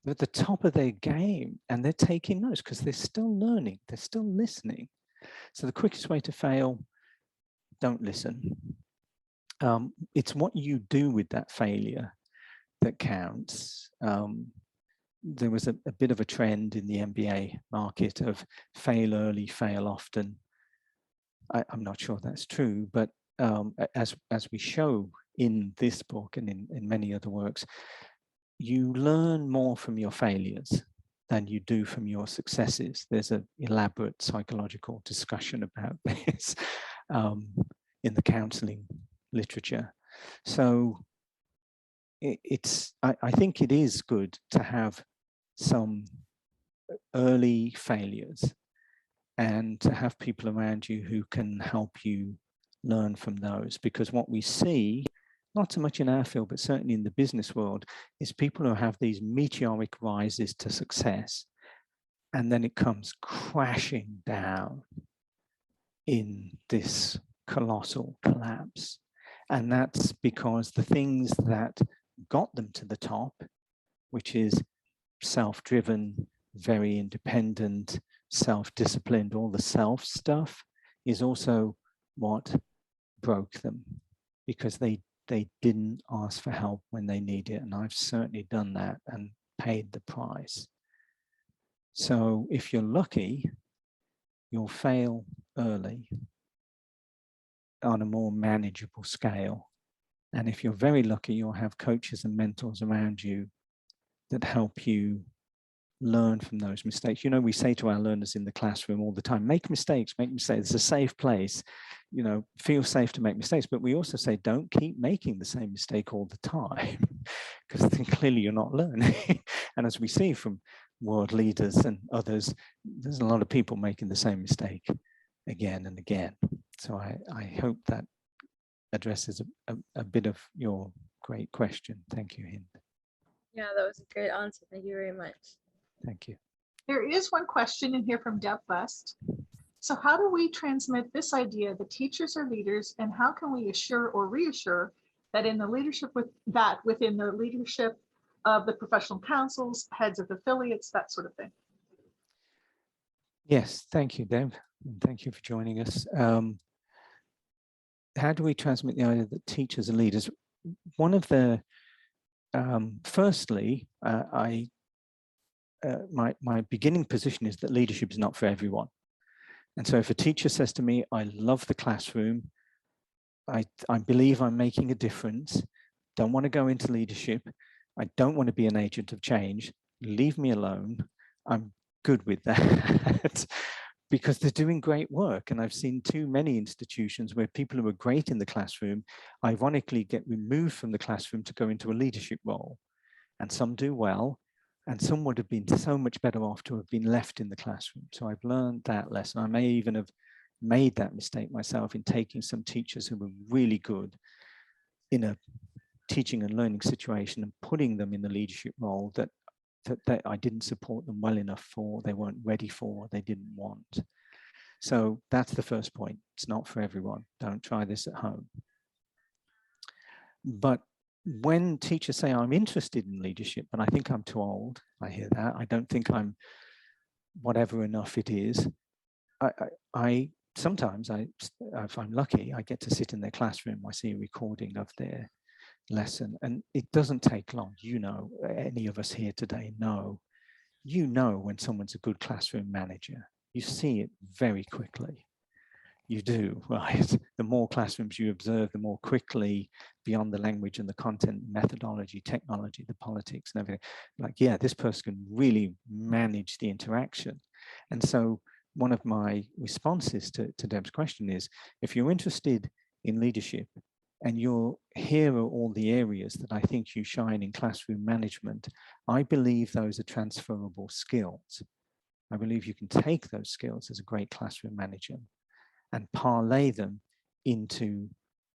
They're at the top of their game and they're taking notes because they're still learning, they're still listening. So the quickest way to fail, don't listen. It's what you do with that failure that counts. There was a bit of a trend in the MBA market of fail early, fail often. I'm not sure that's true, but as we show in this book and in many other works, you learn more from your failures than you do from your successes. There's an elaborate psychological discussion about this in the counseling literature. So I think it is good to have some early failures and to have people around you who can help you learn from those, because what we see, not so much in our field, but certainly in the business world, is people who have these meteoric rises to success, and then it comes crashing down in this colossal collapse. And that's because the things that got them to the top, which is self-driven, very independent, self-disciplined, all the self stuff, is also what broke them, because they didn't ask for help when they need it. And I've certainly done that and paid the price. So if you're lucky, you'll fail early on a more manageable scale. And if you're very lucky, you'll have coaches and mentors around you that help you learn from those mistakes. You know, we say to our learners in the classroom all the time, make mistakes, make mistakes. It's a safe place, you know, feel safe to make mistakes. But we also say, don't keep making the same mistake all the time, because clearly you're not learning. And as we see from world leaders and others, there's a lot of people making the same mistake again and again. So I hope that addresses a bit of your great question. Thank you, Hind. Yeah, that was a great answer. Thank you very much. Thank you. There is one question in here from Deb Bust. So how do we transmit this idea that teachers are leaders, and how can we assure or reassure that in the leadership within the leadership of the professional councils, heads of affiliates, that sort of thing? Yes, thank you, Deb. And thank you for joining us. How do we transmit the idea that teachers are leaders? One of the, firstly, my beginning position is that leadership is not for everyone. And so if a teacher says to me, I love the classroom, I believe I'm making a difference, don't want to go into leadership, I don't want to be an agent of change, leave me alone, I'm good with that. Because they're doing great work. And I've seen too many institutions where people who are great in the classroom ironically get removed from the classroom to go into a leadership role. And some do well, and some would have been so much better off to have been left in the classroom. So I've learned that lesson. I may even have made that mistake myself in taking some teachers who were really good in a teaching and learning situation and putting them in the leadership role that I didn't support them well enough for, they weren't ready for, they didn't want. So that's the first point. It's not for everyone. Don't try this at home. But when teachers say, I'm interested in leadership, but I think I'm too old, I hear that. I don't think I'm whatever enough it is. I sometimes, if I'm lucky, I get to sit in their classroom. I see a recording of their lesson, and it doesn't take long. You know, any of us here today know, you know when someone's a good classroom manager. You see it very quickly. You do, right? The more classrooms you observe, the more quickly, beyond the language and the content, methodology, technology, the politics and everything, like, yeah, this person can really manage the interaction. And so one of my responses to Deb's question is, if you're interested in leadership, and here are all the areas that I think you shine in classroom management, I believe those are transferable skills. I believe you can take those skills as a great classroom manager and parlay them into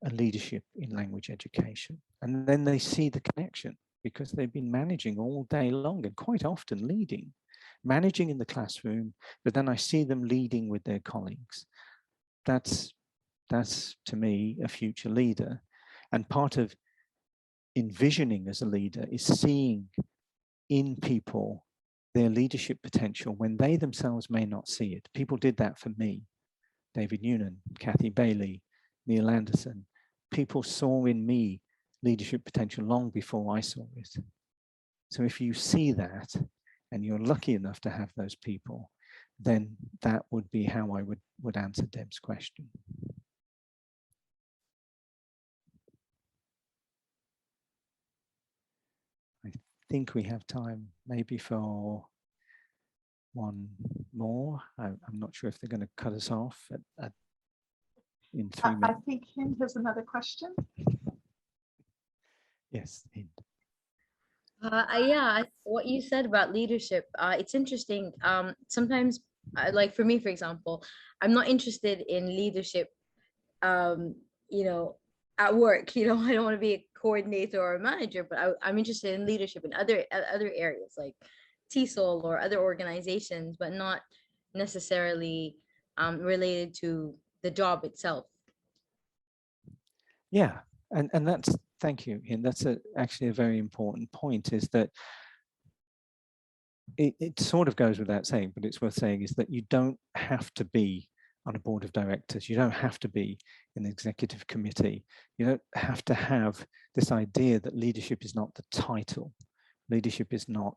a leadership in language education. And then they see the connection because they've been managing all day long and quite often leading, managing in the classroom, but then I see them leading with their colleagues. That's to me a future leader. And part of envisioning as a leader is seeing in people their leadership potential when they themselves may not see it. People did that for me. David Noonan, Kathy Bailey, Neil Anderson. People saw in me leadership potential long before I saw it. So if you see that and you're lucky enough to have those people, then that would be how I would answer Deb's question. I think we have time maybe for one more. I'm not sure if they're going to cut us off in 3 minutes. I think Hind has another question. Yes, Hind. Yeah, what you said about leadership, it's interesting. Sometimes, like for me, for example, I'm not interested in leadership, you know, at work. You know, I don't want to be a coordinator or a manager, but I'm interested in leadership in other areas like TESOL or other organizations, but not necessarily related to the job itself. Yeah, and that's, thank you, Hind. That's actually a very important point, is that it sort of goes without saying, but it's worth saying, is that you don't have to be on a board of directors. You don't have to be in the executive committee. You don't have to have this idea that leadership is not the title. Leadership is not,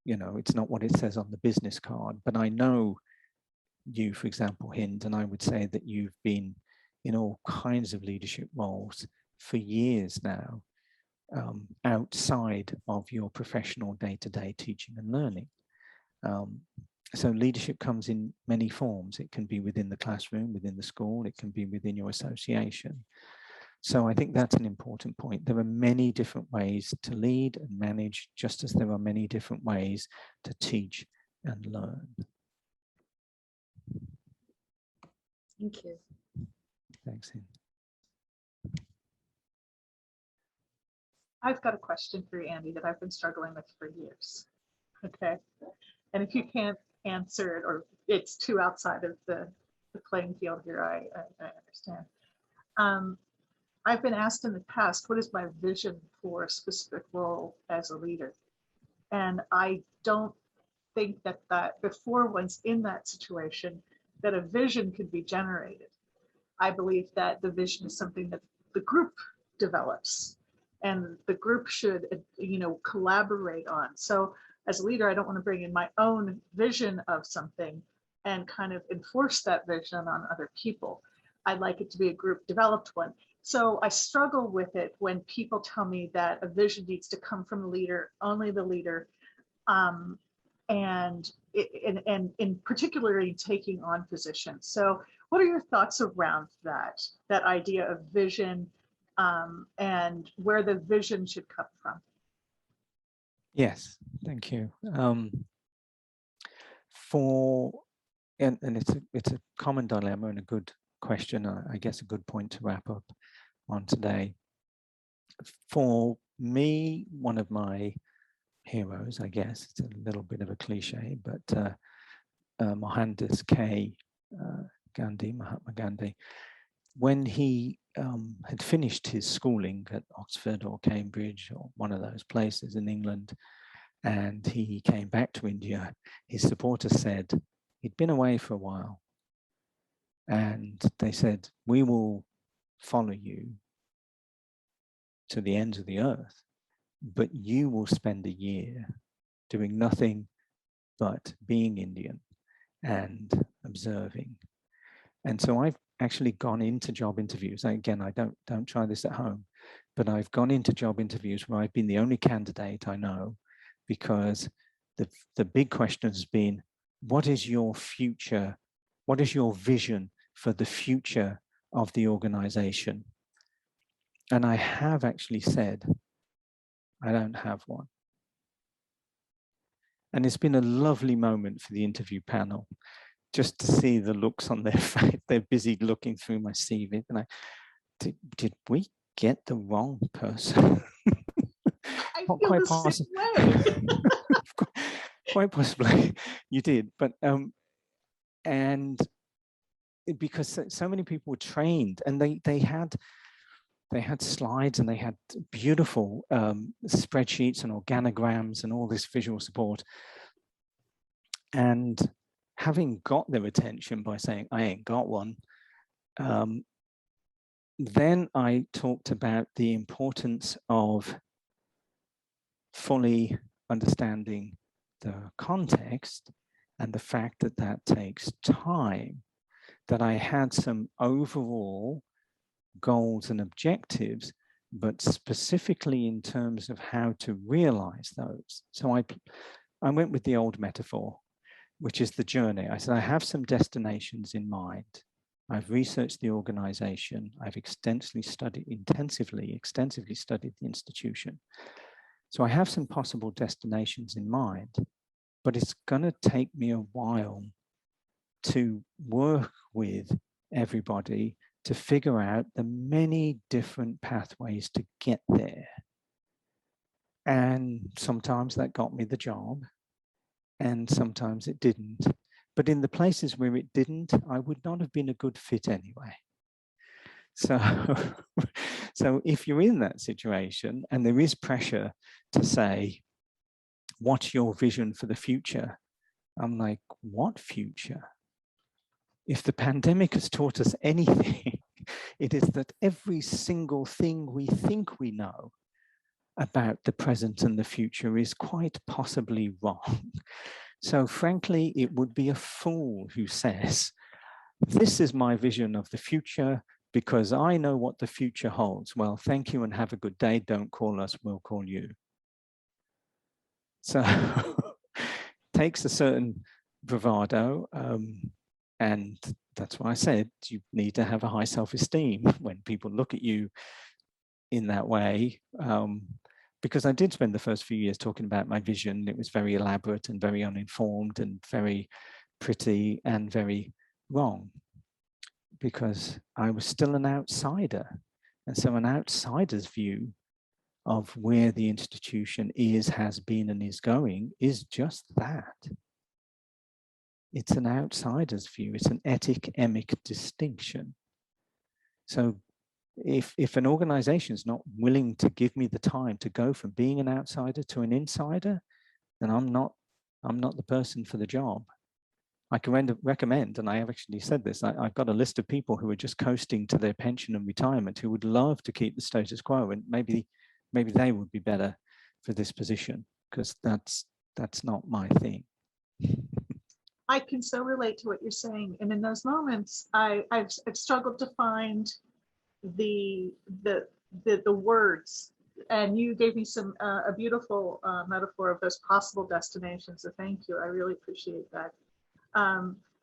you know, it's not what it says on the business card. But I know you, for example, Hind, and I would say that you've been in all kinds of leadership roles for years now, outside of your professional day-to-day teaching and learning. So leadership comes in many forms. It can be within the classroom, within the school, it can be within your association. So I think that's an important point. There are many different ways to lead and manage, just as there are many different ways to teach and learn. Thank you. Thanks, Hind. I've got a question for you, Andy, that I've been struggling with for years. Okay. And if you can't answer it, or it's too outside of the playing field here, I understand. I've been asked in the past, what is my vision for a specific role as a leader? And I don't think that before one's in that situation, that a vision could be generated. I believe that the vision is something that the group develops, and the group should, you know, collaborate on. So as a leader, I don't want to bring in my own vision of something and kind of enforce that vision on other people. I'd like it to be a group developed one. So I struggle with it when people tell me that a vision needs to come from the leader, only the leader, and in particularly taking on positions. So what are your thoughts around that idea of vision, and where the vision should come from? Yes, thank you. And it's a common dilemma and a good question, I guess a good point to wrap up on today. For me, one of my heroes, I guess, it's a little bit of a cliche, but Mohandas Mahatma Gandhi, when he had finished his schooling at Oxford or Cambridge or one of those places in England, and he came back to India, his supporters said he'd been away for a while, and they said, we will follow you to the ends of the earth, but you will spend a year doing nothing but being Indian and observing. And so I've actually gone into job interviews. Again, I don't try this at home, but I've gone into job interviews where I've been the only candidate I know, because the big question has been, what is your future? What is your vision for the future of the organization? And I have actually said, I don't have one. And it's been a lovely moment for the interview panel, just to see the looks on their face. They're busy looking through my CV. And did we get the wrong person? I Not feel quite the same possible. way. Quite possibly you did, but and because so many people were trained, and they had slides, and they had beautiful spreadsheets and organograms and all this visual support. And having got their attention by saying, I ain't got one, then I talked about the importance of fully understanding the context and the fact that that takes time, that I had some overall goals and objectives, but specifically in terms of how to realize those. So I went with the old metaphor, which is the journey. I said, I have some destinations in mind. I've researched the organization. I've extensively studied the institution. So I have some possible destinations in mind, but it's going to take me a while to work with everybody to figure out the many different pathways to get there. And sometimes that got me the job, and sometimes it didn't. But in the places where it didn't, I would not have been a good fit anyway. So, so if you're in that situation and there is pressure to say, what's your vision for the future? I'm like, what future? If the pandemic has taught us anything, it is that every single thing we think we know about the present and the future is quite possibly wrong. So frankly, it would be a fool who says, this is my vision of the future because I know what the future holds. Well, thank you and have a good day. Don't call us, we'll call you. So takes a certain bravado, and that's why I said you need to have a high self-esteem when people look at you in that way. Because I did spend the first few years talking about my vision. It was very elaborate and very uninformed and very pretty and very wrong, because I was still an outsider. And so an outsider's view of where the institution is, has been, and is going is just that. It's an outsider's view. It's an etic-emic distinction. So if an organization is not willing to give me the time to go from being an outsider to an insider, then I'm not the person for the job. I can recommend, and I have actually said this, I've got a list of people who are just coasting to their pension and retirement who would love to keep the status quo, and maybe they would be better for this position, because that's not my thing. I can so relate to what you're saying. And in those moments, I've struggled to find the words, and you gave me a beautiful metaphor of those possible destinations. So thank you. I really appreciate that.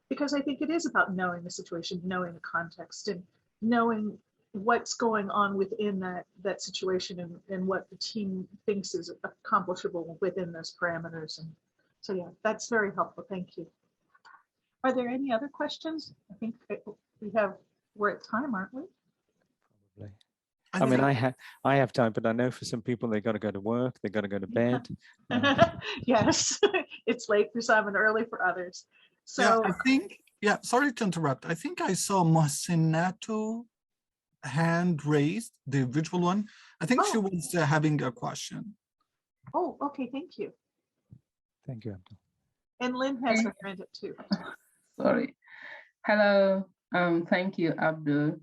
Because I think it is about knowing the situation, knowing the context, and knowing what's going on within that situation, and what the team thinks is accomplishable within those parameters. And so, yeah, that's very helpful. Thank you. Are there any other questions? I think we're at time, aren't we? Probably. I mean, I have time, but I know for some people, they got to go to work, they got to go to bed. Yes, it's late for some and early for others. So yeah, sorry to interrupt. I think I saw Mohsinatu hand raised, the visual one. I think she was having a question. Oh, okay, thank you. Thank you, Abdul. And Lynn has her hand up too. Sorry. Hello. Thank you, Abdul.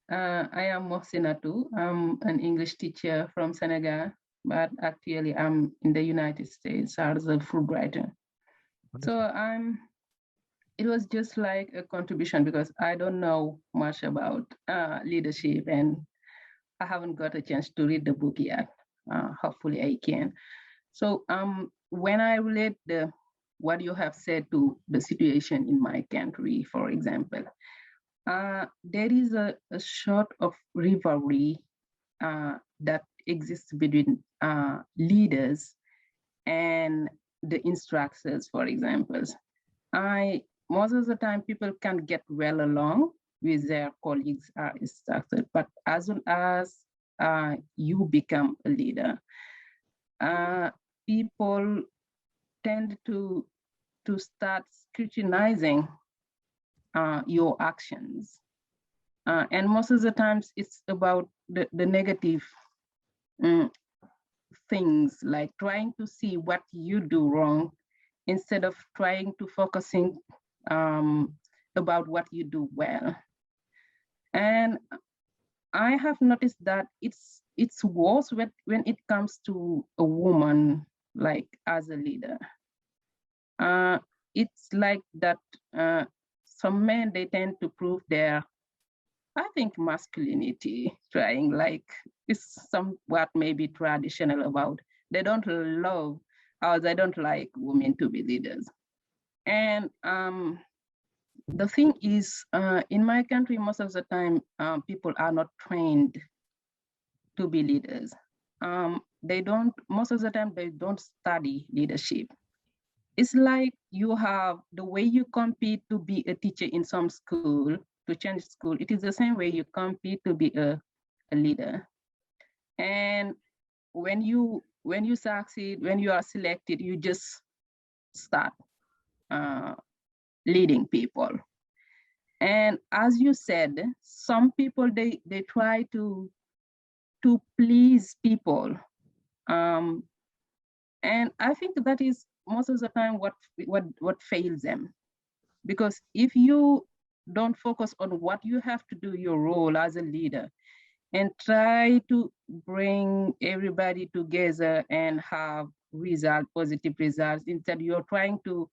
I am Mohsinatu. I'm an English teacher from Senegal, but actually I'm in the United States as a Fulbrighter. So it was just like a contribution because I don't know much about leadership, and I haven't got a chance to read the book yet. Hopefully I can. So when I relate what you have said to the situation in my country, for example, there is a sort of rivalry that exists between leaders and the instructors, for example. Most of the time people can get well along, with their colleagues are structured. But as soon as you become a leader, people tend to start scrutinizing your actions. And most of the times it's about the negative things, like trying to see what you do wrong instead of trying to focusing about what you do well. And I have noticed that it's worse when it comes to a woman, like as a leader. It's like that some men, they tend to prove their, I think, masculinity, trying like it's somewhat maybe traditional about they don't love or they don't like women to be leaders. And the thing is, in my country, most of the time, people are not trained to be leaders. They don't, most of the time, they don't study leadership. It's like you have the way you compete to be a teacher in some school, to change school. It is the same way you compete to be a leader. And when you succeed, when you are selected, you just start leading people. And as you said, some people, they try to please people. And I think that is most of the time what fails them. Because if you don't focus on what you have to do, your role as a leader, and try to bring everybody together and have positive results, instead you're trying to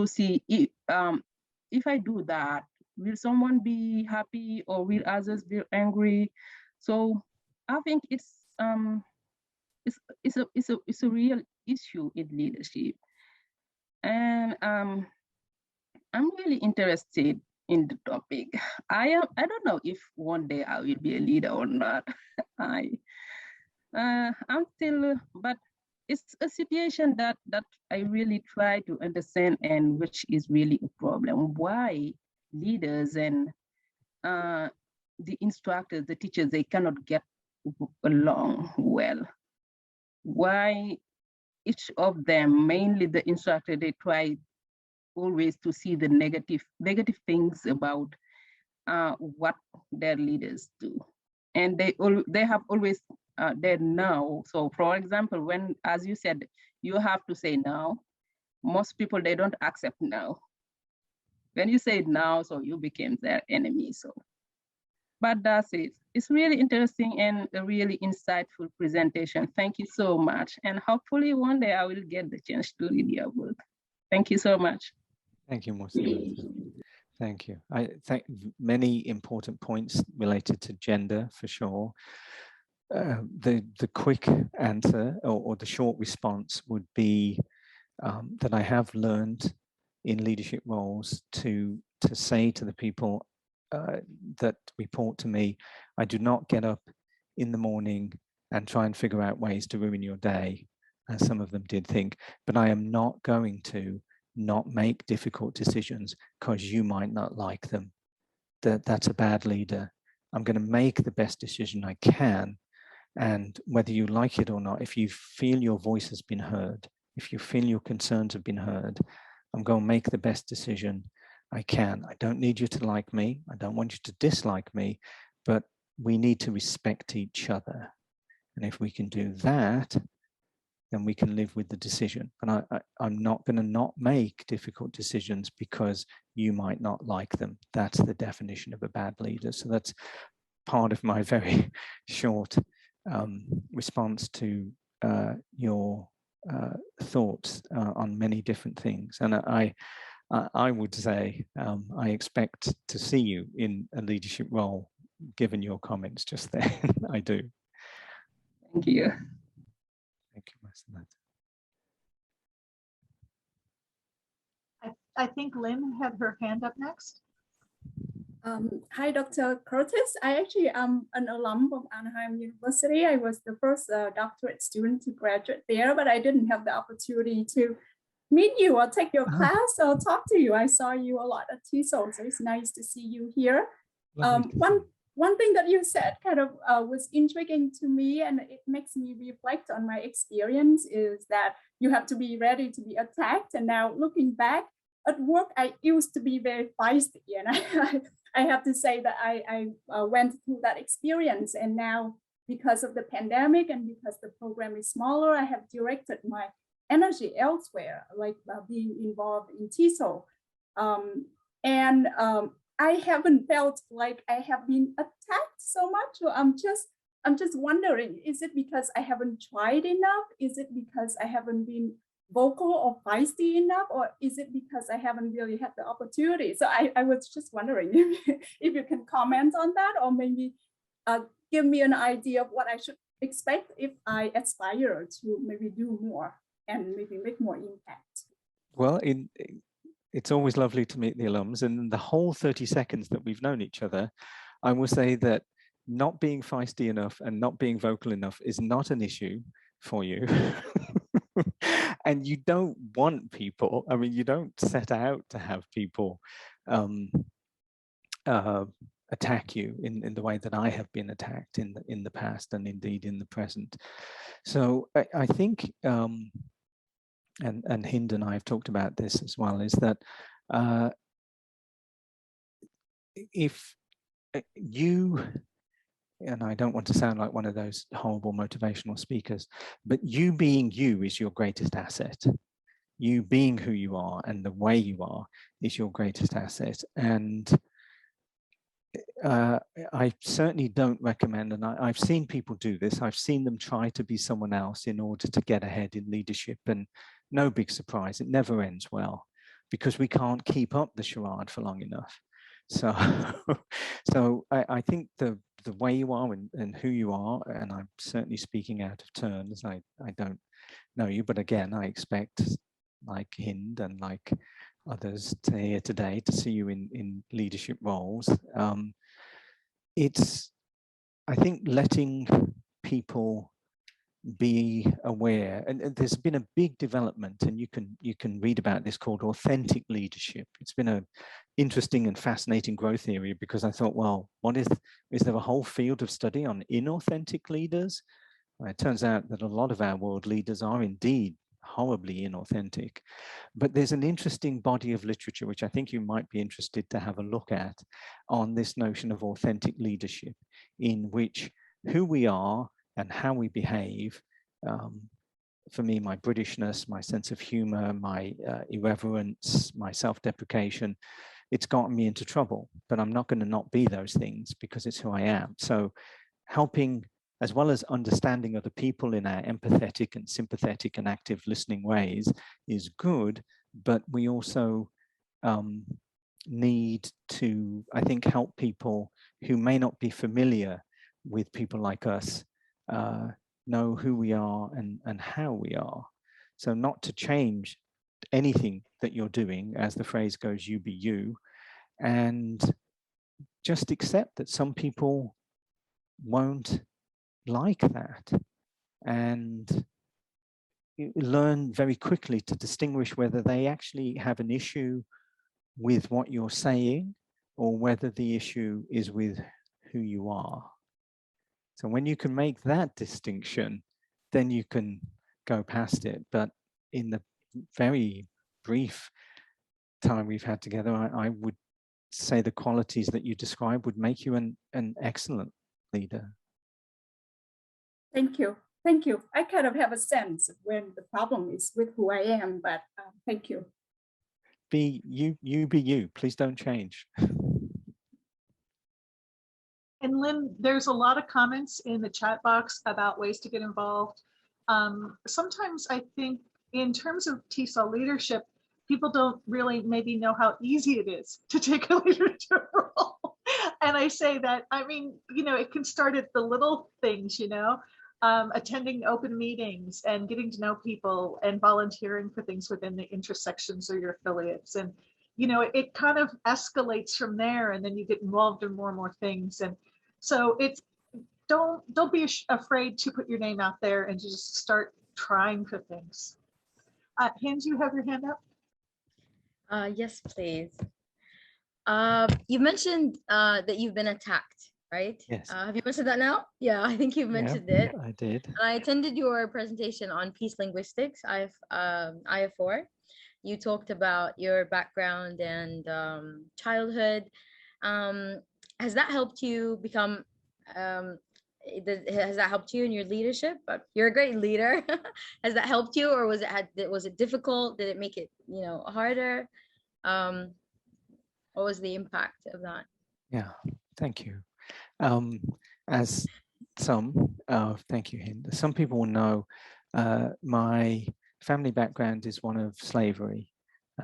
see if I do that, will someone be happy or will others be angry? So I think it's a real issue in leadership. And I'm really interested in the topic. I don't know if one day I will be a leader or not. I'm still, but it's a situation that I really try to understand, and which is really a problem. Why leaders and the instructors, the teachers, they cannot get along well? Why each of them, mainly the instructor, they try always to see the negative things about what their leaders do, and they have always their no. So for example, when, as you said, you have to say no, most people, they don't accept no. When you say no, so you became their enemy. So, but that's it. It's really interesting and a really insightful presentation. Thank you so much, and hopefully one day I will get the chance to read your book. Thank you so much. Thank you, Mohsin. Thank you. I think many important points related to gender, for sure. The quick answer or the short response would be that I have learned in leadership roles to say to the people that report to me, I do not get up in the morning and try and figure out ways to ruin your day, as some of them did think, but I am not going to not make difficult decisions because you might not like them. That's a bad leader. I'm going to make the best decision I can, and whether you like it or not, if you feel your voice has been heard, if you feel your concerns have been heard, I'm going to make the best decision I can. I don't need you to like me. I don't want you to dislike me, but we need to respect each other. And if we can do that, then we can live with the decision. But I'm not going to not make difficult decisions because you might not like them. That's the definition of a bad leader. So that's part of my very short response to your thoughts on many different things. And I would say I expect to see you in a leadership role, given your comments just there. I do. Thank you. Thank you, Mohsin. I think Lynn had her hand up next. Hi, Dr. Curtis. I actually am an alum of Anaheim University. I was the first doctorate student to graduate there, but I didn't have the opportunity to meet you or take your class or talk to you. I saw you a lot at TESOL, so it's nice to see you here. One thing that you said kind of was intriguing to me, and it makes me reflect on my experience, is that you have to be ready to be attacked. And now looking back at work, I used to be very feisty, and I have to say that I went through that experience. And now, because of the pandemic and because the program is smaller, I have directed my energy elsewhere, like being involved in TESOL. I haven't felt like I have been attacked so much. So I'm just wondering, is it because I haven't tried enough? Is it because I haven't been vocal or feisty enough? Or is it because I haven't really had the opportunity? So I was just wondering if you can comment on that, or maybe give me an idea of what I should expect if I aspire to maybe do more and maybe make more impact. Well, it's always lovely to meet the alums, and the whole 30 seconds that we've known each other, I will say that not being feisty enough and not being vocal enough is not an issue for you. And you don't want people, I mean, you don't set out to have people attack you in the way that I have been attacked in the past and indeed in the present. So I think, and Hind and I have talked about this as well, is that if you, and I don't want to sound like one of those horrible motivational speakers, but you being you is your greatest asset. You being who you are and the way you are is your greatest asset. And I certainly don't recommend, and I've seen people do this, I've seen them try to be someone else in order to get ahead in leadership, and no big surprise, it never ends well, because we can't keep up the charade for long enough. So, I think the way you are and who you are, and I'm certainly speaking out of turn as I don't know you, but again, I expect, like Hind and like others here today, to see you in leadership roles. It's, I think, letting people be aware, and there's been a big development, and you can read about this, called authentic leadership. It's been a interesting and fascinating growth area, because I thought, well, is there a whole field of study on inauthentic leaders? Well, it turns out that a lot of our world leaders are indeed horribly inauthentic. But there's an interesting body of literature, which I think you might be interested to have a look at, on this notion of authentic leadership, in which who we are and how we behave, for me, my Britishness, my sense of humor, my irreverence, my self-deprecation, it's gotten me into trouble, but I'm not going to not be those things because it's who I am. So helping, as well as understanding other people in our empathetic and sympathetic and active listening ways, is good, but we also need to, I think, help people who may not be familiar with people like us know who we are and how we are. So not to change anything that you're doing, as the phrase goes, you be you, and just accept that some people won't like that, and learn very quickly to distinguish whether they actually have an issue with what you're saying or whether the issue is with who you are. So when you can make that distinction, then you can go past it. But in the very brief time we've had together, I would say the qualities that you describe would make you an excellent leader. Thank you. Thank you. I kind of have a sense of when the problem is with who I am, but thank you. Be you, be you. Please don't change. And Lynn, there's a lot of comments in the chat box about ways to get involved. Sometimes I think in terms of TESOL leadership, people don't really maybe know how easy it is to take a leadership role. And I say that, I mean, you know, it can start at the little things, you know, attending open meetings and getting to know people and volunteering for things within the intersections or your affiliates. And, you know, it kind of escalates from there, and then you get involved in more and more things. And so it's, don't be afraid to put your name out there and to just start trying for things. Hind, you have your hand up? Yes, please. You mentioned that you've been attacked, right? Yes. Have you mentioned that now? Yeah, I think you've mentioned it. I did. I attended your presentation on peace linguistics, IF4. You talked about your background and childhood. Has that helped you become, has that helped you in your leadership? You're a great leader. Has that helped you, or was it difficult? Did it make it, harder? What was the impact of that? Yeah, thank you. As thank you, Hind. Some people will know, my family background is one of slavery.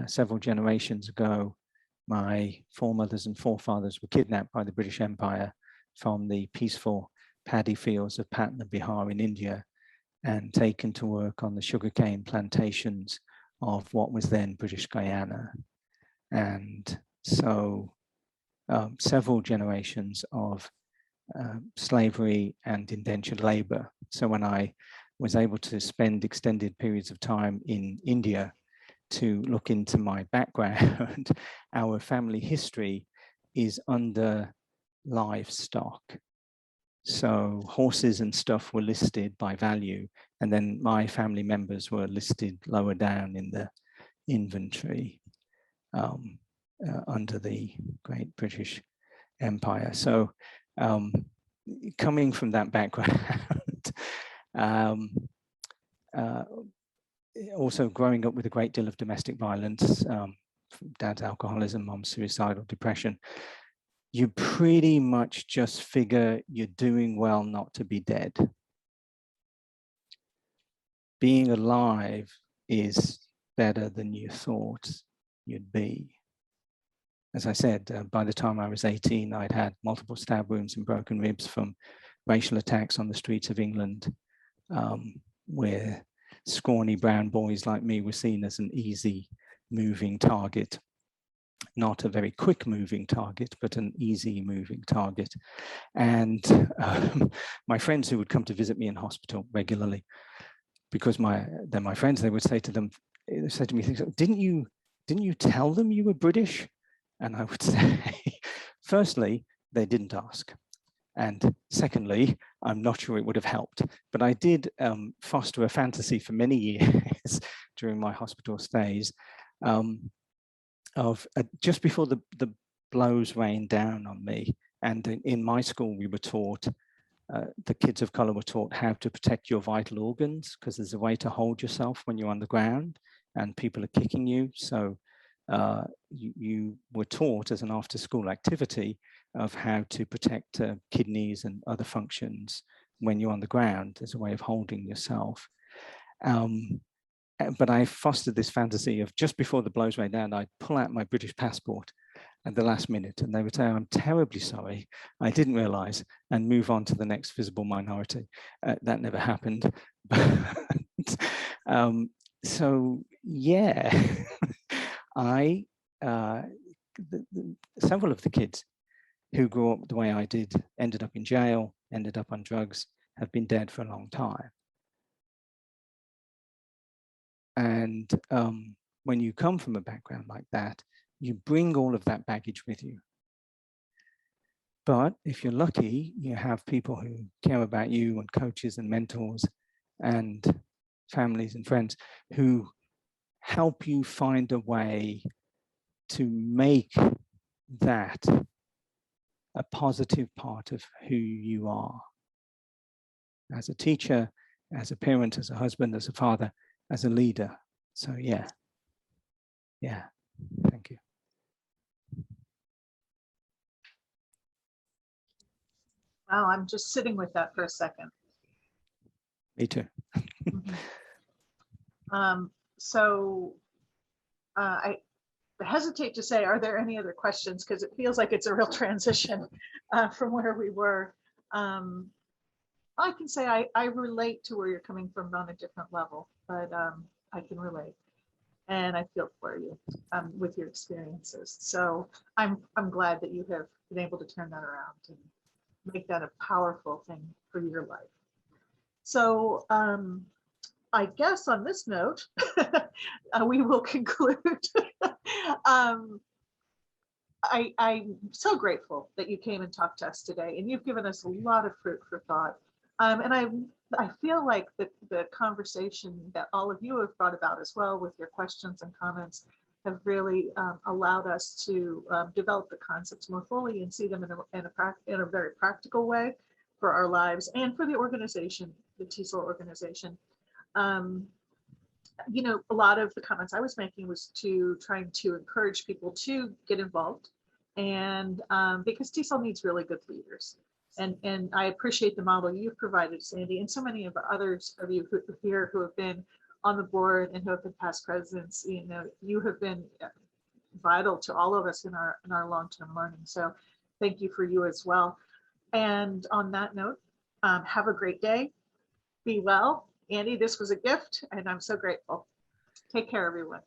Several generations ago, my foremothers and forefathers were kidnapped by the British Empire from the peaceful paddy fields of Patna, Bihar in India, and taken to work on the sugarcane plantations of what was then British Guyana. And so several generations of slavery and indentured labor. So when I was able to spend extended periods of time in India to look into my background, our family history is under livestock. So horses and stuff were listed by value, and then my family members were listed lower down in the inventory under the Great British Empire. So coming from that background, also growing up with a great deal of domestic violence, dad's alcoholism, mom's suicidal depression, you pretty much just figure you're doing well not to be dead. Being alive is better than you thought you'd be. As I said, by the time I was 18, I'd had multiple stab wounds and broken ribs from racial attacks on the streets of England, where scrawny brown boys like me were seen as an easy moving target. Not a very quick moving target, but an easy moving target. And my friends who would come to visit me in hospital regularly, because they're my friends, they would say to them, they said to me things like, didn't you tell them you were British? And I would say, firstly, they didn't ask. And secondly, I'm not sure it would have helped. But I did foster a fantasy for many years during my hospital stays of just before the blows rained down on me. And in my school, we were taught, the kids of color were taught how to protect your vital organs, because there's a way to hold yourself when you're on the ground and people are kicking you. So you were taught as an after-school activity of how to protect kidneys and other functions when you're on the ground as a way of holding yourself. But I fostered this fantasy of just before the blows rained down, I'd pull out my British passport at the last minute, and they would say, I'm terribly sorry, I didn't realize, and move on to the next visible minority. That never happened. But, so yeah, several of the kids who grew up the way I did ended up in jail, ended up on drugs, have been dead for a long time. And when you come from a background like that, you bring all of that baggage with you. But if you're lucky, you have people who care about you, and coaches and mentors and families and friends who help you find a way to make that a positive part of who you are. As a teacher, as a parent, as a husband, as a father, as a leader. So yeah, thank you. Wow, I'm just sitting with that for a second. Me too. I hesitate to say, are there any other questions? Because it feels like it's a real transition from where we were. I can say I relate to where you're coming from on a different level, but I can relate, and I feel for you with your experiences. So I'm glad that you have been able to turn that around and make that a powerful thing for your life. So I guess on this note, we will conclude. I'm so grateful that you came and talked to us today, and you've given us a lot of fruit for thought. And I feel like the conversation that all of you have brought about as well with your questions and comments have really allowed us to develop the concepts more fully and see them in a very practical way for our lives and for the organization, the TESOL organization. You know, a lot of the comments I was making was trying to encourage people to get involved, and because TESOL needs really good leaders. And I appreciate the model you've provided, Sandy, and so many of others of you here who have been on the board and who have been past presidents. You know, you have been vital to all of us in our long-term learning. So thank you for you as well. And on that note, have a great day. Be well. Andy, this was a gift, and I'm so grateful. Take care, everyone.